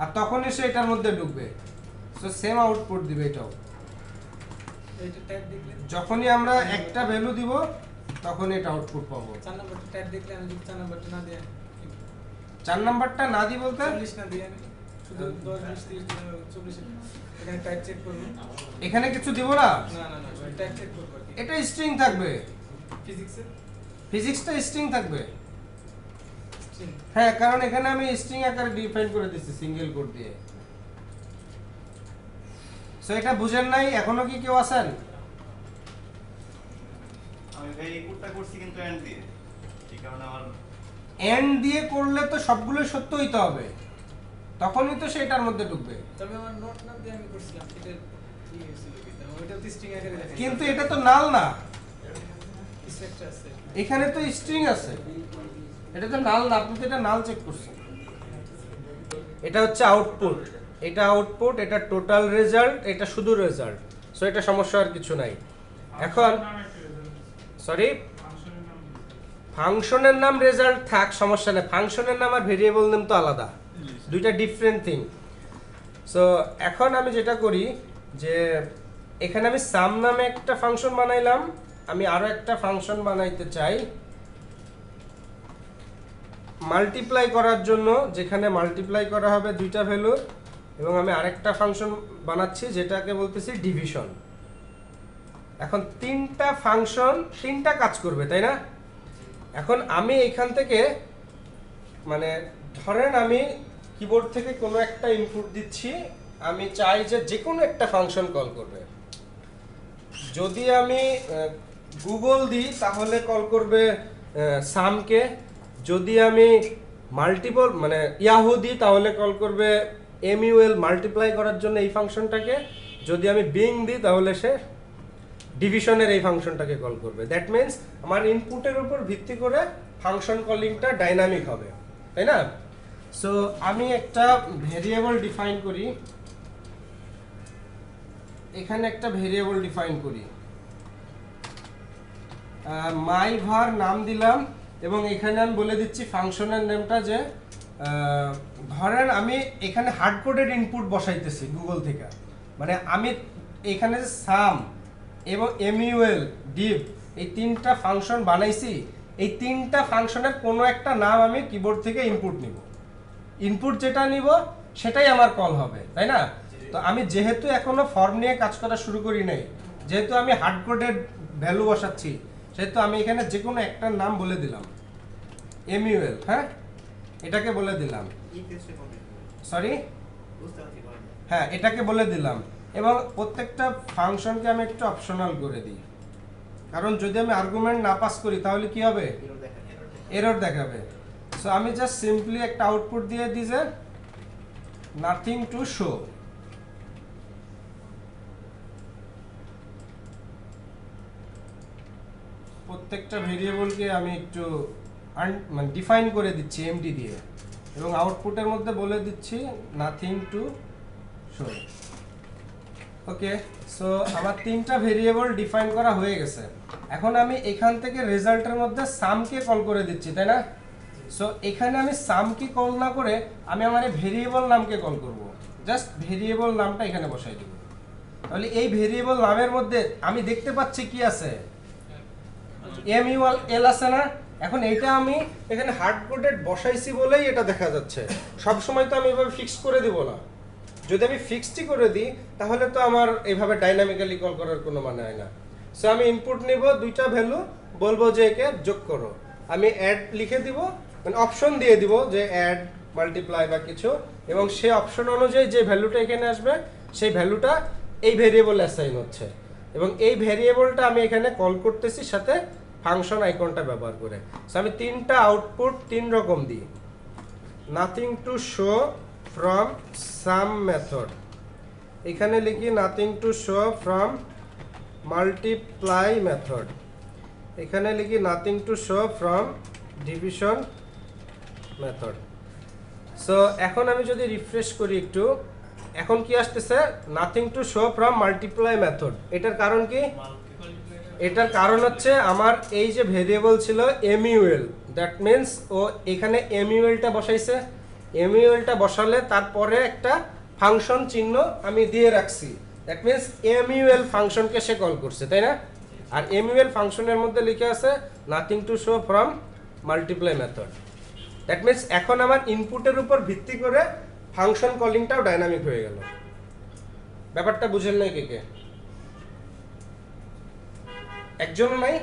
আর তখনই সে এটার মধ্যে ঢুকবে। সো সেম আউটপুট দিবে এটাও। এইটা ট্যাগ দেখলে যখনই আমরা একটা ভ্যালু দিব তখন এটা আউটপুট পাবো। 4 নম্বরটা ট্যাগ দেখলে আমি যদি 4 নম্বরটা না দিই, 4 নাম্বারটা না দিই বলতে 40 না দিই, আমি শুধু 10 20 30 40 এখানে ট্যাগ চেক করব। এখানে কিছু দিব না, না না না, ট্যাগ চেক করব আর কি। এটা স্ট্রিং থাকবে, ফিজিক্সে ফিজিক্সটা স্ট্রিং থাকবে। স্ট্রিং হ্যাঁ, কারণ এখানে আমি স্ট্রিং আকারে ডিফাইন করে দিচ্ছি সিঙ্গেল কোড দিয়ে। সো এটা বুঝেন নাই? এখনো কি কেউ আছেন? আমি ভাই এই কোডটা করছি কিন্তু এন্ড দিয়ে, এই কারণে আমার এন্ড দিয়ে করলে তো সবগুলো সত্য হইতে হবে, তখনই তো সেটার মধ্যে ঢুকবে। তবে আমার নোট না দিয়ে আমি করছিলাম, এটা কি হয়েছিল কি তাও ওইটা তো স্ট্রিং আকারে দেখা কিন্তু এটা তো নাল না, স্ট্রাকচার আছে। এখানে তো স্ট্রিং আছে, এটা তো নাল না। আপনি তো এটা নাল চেক করছেন। এটা হচ্ছে আউটপুট, এটা আউটপুট, এটা টোটাল রেজাল্ট, এটা শুধু রেজাল্ট। সো এটা সমস্যা আর কিছু নাই। এখন সরি, ফাংশনের নাম রেজাল্ট থাক, সমস্যা নেই। ফাংশনের নাম আর ভেরিয়েবল নেম তো আলাদা, দুইটা ডিফারেন্ট থিং। সো এখন আমি যেটা করি যে এখানে আমি সাম নামে একটা ফাংশন বানাইলাম, আমি আরো একটা ফাংশন বানাইতে চাই মাল্টিপ্লাই করার জন্য, যেখানে মাল্টিপ্লাই করা হবে দুইটা ভ্যালুর, এবং আমি আরেকটা ফাংশন বানাচ্ছি যেটাকে বলতেছি ডিভিশন। এখন তিনটা ফাংশন তিনটা কাজ করবে, তাই না? এখন আমি এখান থেকে মানে ধরেন আমি কিবোর্ড থেকে কোনো একটা ইনপুট দিচ্ছি, আমি চাই যে কোনো একটা ফাংশন কল করবে। যদি আমি গুগল দিই তাহলে কল করবে সামকে, যদি আমি মাল্টিপল মানে ইয়াহু দিই তাহলে কল করবে এমইউএল মাল্টিপ্লাই করার জন্য এই ফাংশনটাকে, যদি আমি বিং দিই তাহলে সে ডিভিশনের এই ফাংশনটাকে কল করবে। দ্যাট মিনস আমার ইনপুটের উপর ভিত্তি করে ফাংশন কলিংটা ডাইনামিক হবে, তাই না? সো আমি একটা ভেরিয়েবল ডিফাইন করি, এখানে একটা ভেরিয়েবল ডিফাইন করি, মাই ভার নাম দিলাম, এবং এখানে আমি বলে দিচ্ছি ফাংশনের নেমটা যে ধরেন আমি এখানে হার্ড কোডেড ইনপুট বসাইতেছি গুগল থেকে, মানে আমি এখানে যে সাম এবং এমইউএল ডিভ এই তিনটা ফাংশন বানাইছি, এই তিনটা ফাংশনের কোনো একটা নাম আমি কিবোর্ড থেকে ইনপুট নিব, ইনপুট যেটা নিব সেটাই আমার কল হবে, তাই না? তো আমি যেহেতু এখনো ফর্ম নিয়ে কাজ করা শুরু করি নাই, যেহেতু আমি হার্ড কোডেড ভ্যালু বসাচ্ছি, সেহেতু আমি এখানে যে কোনো একটা নাম বলে দিলাম এমইউএল, হ্যাঁ এটাকে বলে দিলাম, সরি হ্যাঁ এটাকে বলে দিলাম, এবং প্রত্যেকটা ফাংশনকে আমি একটু অপশনাল করে দিই, কারণ যদি আমি আর্গুমেন্ট না পাস করি তাহলে কি হবে, এরর দেখাবে। সো আমি জাস্ট সিম্পলি একটা আউটপুট দিয়ে দিই যে নাথিং টু শো। প্রত্যেকটা ভেরিয়েবলকে আমি একটু মানে ডিফাইন করে দিচ্ছি এমডি দিয়ে, এবং আউটপুটের মধ্যে বলে দিচ্ছি nothing to show. Okay, so আমার তিনটা ভেরিয়েবল ডিফাইন করা হয়ে গেছে। এখন আমি এখান থেকে রেজাল্টের মধ্যে সামকে কল করে দিচ্ছি, তাই না? সো এখানে আমি সামকে কল না করে আমি আমার ভেরিয়েবল নামকে কল করব, জাস্ট ভেরিয়েবল নামটা এখানে বসাই দিব। তাহলে এই ভেরিয়েবল নামের মধ্যে আমি দেখতে পাচ্ছি কি আছে, MUL আছে না। এখন এটা আমি এখানে হার্ড কোডেড বসাইছি বলেই এটা দেখা যাচ্ছে। সব সময় তো আমি এভাবে ফিক্স করে দিব না। যদি আমি ফিক্সডই করে দিই তাহলে তো আমার এইভাবে ডাইনামিক্যালি কল করার কোনো মানে হয় না। সো আমি ইনপুট নিব দুইটা ভ্যালু, বলবো যে একে যোগ করো, আমি অ্যাড লিখে দিব, মানে অপশন দিয়ে দিব যে অ্যাড মাল্টিপ্লাই বা কিছু, এবং সেই অপশন অনুযায়ী যে ভ্যালুটা এখানে আসবে সেই ভ্যালুটা এই ভেরিয়েবল অ্যাসাইন হচ্ছে, এবং এই ভেরিয়েবলটা আমি এখানে কল করতেছি সাথে ফাংশন আইকনটা ব্যবহার করে। সো আমি তিনটা আউটপুট তিন রকম দিই। Nothing to show from some method, এখানে লিখি nothing to show from multiply method, এখানে লিখি nothing to show from division method. So এখন আমি যদি রিফ্রেশ করি একটু, এখন কি আসতেছে, nothing to show from multiply method. এটার কারণ কি? এটার কারণ হচ্ছে আমার এই যে ভেরিয়েবল ছিল MUL, দ্যাট মিন্স ও এখানে MULটা বসাইছে। MULটা বসালে তারপরে একটা ফাংশন চিহ্ন আমি দিয়ে রাখছি, দ্যাট মিন্স MUL ফাংশনকে সে কল করছে, তাই না? আর MUL ফাংশনের মধ্যে লিখে আছে nothing to show from multiply method. That means এখন আমার ইনপুটের উপর ভিত্তি করে ফাংশন কলিংটাও ডাইনামিক হয়ে গেল। ব্যাপারটা বুঝেন নাই কে কে? একজনও নাই?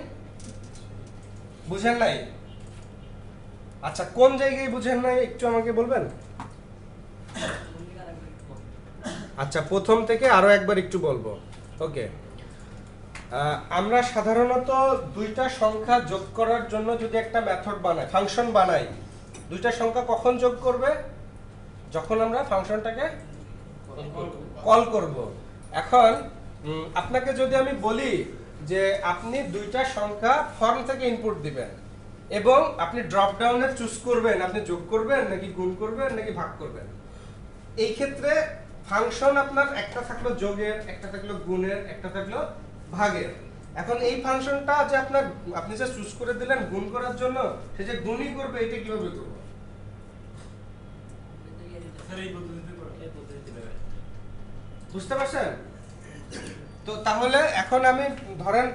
বুঝেন নাই? আচ্ছা, কোন জায়গায় বুঝেন নাই একটু আমাকে বলবেন? আচ্ছা, প্রথম থেকে আরো একবার একটু বলবো। ওকে, আমরা সাধারণত দুইটা সংখ্যা যোগ করার জন্য যদি একটা মেথড বানাই, ফাংশন বানাই, দুইটা সংখ্যা কখন যোগ করবে? যখন আমরা ফাংশনটাকে কল করব। এখন আপনাকে যদি আমি বলি যে আপনি দুইটা সংখ্যা ফর্ম থেকে ইনপুট দিবেন এবং আপনি ড্রপ ডাউনে চুজ করবেন আপনি যোগ করবেন নাকি গুণ করবেন নাকি ভাগ করবেন, এই ক্ষেত্রে ফাংশন আপনার একটা থাকলো যোগের, একটা থাকলো গুণের, একটা থাকলো ভাগের। এখন এই ফাংশনটা যে আপনি যে চুজ করে দিলেন গুণ করার জন্য, সে যে গুণই করবে, এটা কিভাবে করবে? বুঝতে পারছেন তো? তাহলে এখন আমি ধরেন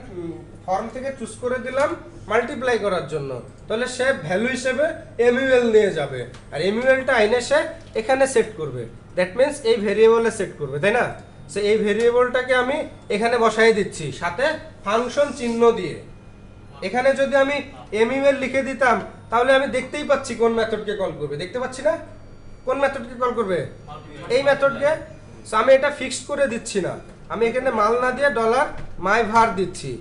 ফর্ম থেকে চুজ করে দিলাম মাল্টিপ্লাই করার জন্য, তাহলে সে ভ্যালু হিসেবে MUL নিয়ে যাবে, আর MULটা আইনে সে এখানে সেট করবে, দ্যাট মিন্স এই ভেরিয়েবলে সেট করবে, তাই না? সো এই ভেরিয়েবলটাকে আমি এখানে বসাই দিচ্ছি সাথে ফাংশন চিহ্ন দিয়ে। এখানে যদি আমি MUL লিখে দিতাম তাহলে আমি দেখতেই পাচ্ছি কোন মেথডকে কল করবে, দেখতে পাচ্ছি না? কোন মেথডকে কল করবে? এই মেথডকে। সো আমি এটা ফিক্সড করে দিচ্ছি না, আমি এখানে মাল না দিয়ে $myvar দিচ্ছি।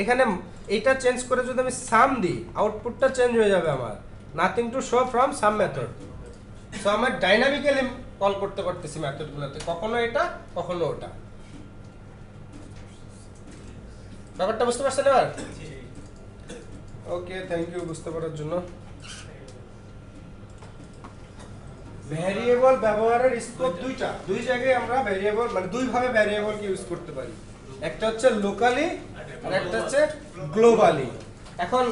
এখানে এইটা চেঞ্জ করে যদি আমি সাম দিই, আউটপুটটা চেঞ্জ হয়ে যাবে আমার, nothing to show from some method. So আমার ডাইনামিক্যালি কল করতে পারতেছি মেথডগুলোতে, কখনো এটা কখনো ওটা। ব্যাপারটা বুঝতে পারছেন এবার? ওকে, থ্যাংক ইউ বুঝতে পারার জন্য। ভ্যারিয়েবল ব্যবহারের স্কোপ দুইটা, দুই জায়গায় আমরা ভ্যারিয়েবল মানে দুই ভাবে ভ্যারিয়েবলকে ইউজ করতে পারি, একটা হচ্ছে লোকালি আর একটা হচ্ছে গ্লোবালি। এখন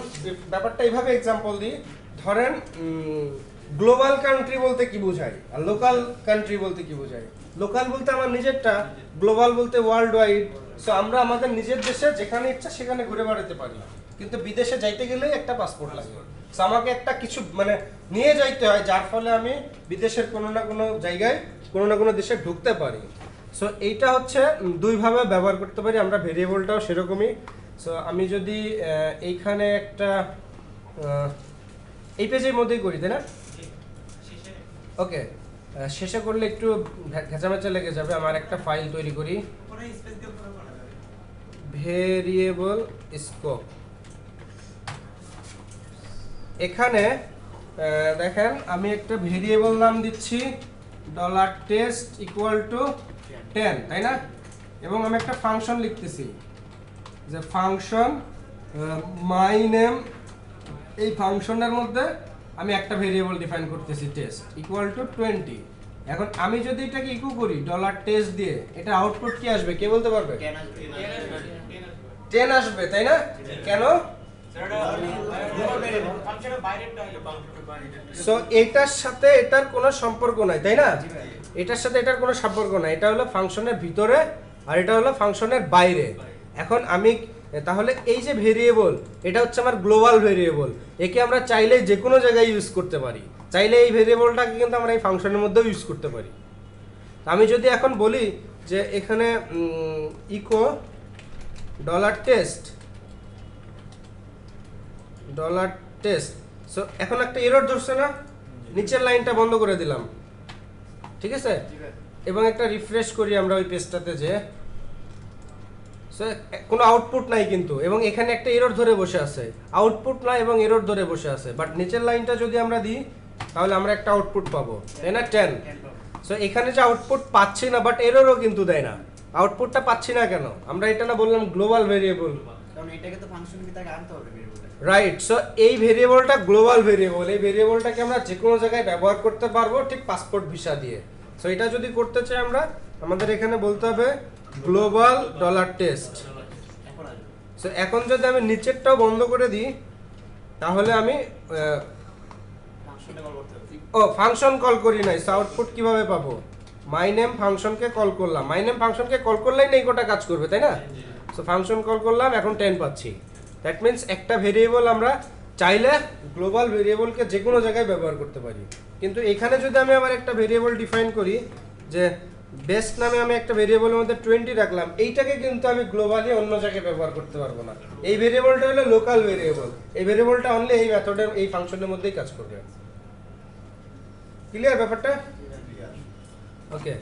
ব্যাপারটা এইভাবে এক্সাম্পল দিই, ধরেন গ্লোবাল কান্ট্রি বলতে কি বোঝায় আর লোকাল কান্ট্রি বলতে কি বোঝায়? লোকাল বলতে আমার নিজেরটা, গ্লোবাল বলতে ওয়ার্ল্ড ওয়াইড। সো আমরা আমাদের নিজের দেশে যেখানে ইচ্ছা সেখানে ঘুরে বেড়াতে পারি, কিন্তু বিদেশে যাইতে গেলেই একটা পাসপোর্ট লাগে। সো আমাকে একটা কিছু মানে নিয়ে যাইতে হয়, যার ফলে আমি বিদেশের কোনো না কোনো জায়গায় কোনো না কোনো দেশে ঢুকতে পারি। সো এইটা হচ্ছে দুইভাবে ব্যবহার করতে পারি আমরা, ভেরিয়েবলটাও সেরকমই। সো আমি যদি এইখানে একটা এই পেজের মধ্যেই করি, তাই না? ওকে, শেষে করলে একটু ঘেঁচামেচা লেগে যাবে। আমার একটা ফাইল তৈরি করি, ভেরিয়েবল স্কোপ। এখানে দেখেন আমি একটা ভেরিয়েবল নাম দিচ্ছি $test = 10, তাই না? এবং আমি একটা ফাংশন লিখতেছি যে ফাংশন মাই নেম। এই ফাংশনের মধ্যে আমি একটা ভেরিয়েবল ডিফাইন করতেছি টেস্ট = 20। এখন আমি যদি এটাকে ইকো করি $test দিয়ে, এটা আউটপুট কি আসবে কে বলতে পারবে? 10 আসবে, তাই না? কেন? সো এটার সাথে এটার কোনো সম্পর্ক নাই, তাই না? এটার সাথে এটার কোনো সম্পর্ক নাই, এটা হলো ফাংশনের ভিতরে আর এটা হলো ফাংশনের বাইরে। এখন আমি তাহলে এই যে ভেরিয়েবল, এটা হচ্ছে আমার গ্লোবাল ভেরিয়েবল, একে আমরা চাইলে যে কোনো জায়গায় ইউজ করতে পারি, চাইলে এই ভেরিয়েবলটাকে কিন্তু আমরা এই ফাংশনের মধ্যেও ইউজ করতে পারি। আমি যদি এখন বলি যে এখানে ইকো $টেস্ট, সো এখন একটা এরর ধরছে না, নিচের লাইনটা বন্ধ করে দিলাম, ঠিক আছে, এবং একটা রিফ্রেশ করি আমরা ওই পেজটাতে, যে সো কোনো আউটপুট নাই কিন্তু, এবং এখানে একটা এরর ধরে বসে আছে, আউটপুট নাই এবং এরর ধরে বসে আছে, বাট নিচের লাইনটা যদি আমরা দিই তাহলে আমরা একটা আউটপুট পাবো, তাই না, 10। সো এখানে যে আউটপুট পাচ্ছি না, বাট এররও কিন্তু দেয় না, আউটপুটটা পাচ্ছি না কেন, আমরা এটা না বললাম গ্লোবাল ভেরিয়েবল, কারণ এটাকে তো ফাংশনের ভিতরে আনতে হবে ভেরিয়েবলটা। রাইট। সো এই ভেরিয়েবলটা গ্লোবাল ভেরিয়েবল, এই ভেরিয়েবলটাকে আমরা যে কোনো জায়গায় ব্যবহার করতে পারবো, ঠিক পাসপোর্ট ভিসা দিয়ে। সো এটা যদি করতে চাই আমরা, আমাদের এখানে বলতে হবে গ্লোবাল $টেস্ট। এখন আসবে সো এখন যদি আমি নিচেরটাও বন্ধ করে দিই তাহলে আমি ফাংশনটা কল করতে হবে। ফাংশন কল করি নাই, সো আউটপুট কিভাবে পাবো, মাই নেম ফাংশনকে কল করলাম, মাই নেম ফাংশনকে কল করলেই না ইকোটা কাজ করবে, তাই না। সো ফাংশন কল করলাম, এখন 10 পাচ্ছি। দ্যাট মিন্স একটা ভেরিয়েবল আমরা চাইলে গ্লোবাল ভেরিয়েবলকে যে কোনো জায়গায় ব্যবহার করতে পারি। কিন্তু এখানে যদি আমি আবার একটা ভেরিয়েবল ডিফাইন করি, যে বেস্ট নামে আমি একটা ভেরিয়েবলের মধ্যে 20 রাখলাম, এইটাকে কিন্তু আমি গ্লোবালি অন্য জায়গায় ব্যবহার করতে পারবো না। এই ভেরিয়েবলটা হলো লোকাল ভেরিয়েবল, এই ভেরিয়েবলটা অনলি এই মেথডের এই ফাংশনের মধ্যেই কাজ করবে। ক্লিয়ার ব্যাপারটা? ওকে,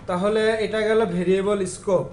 তাহলে এটা গেল ভেরিয়েবল স্কোপ।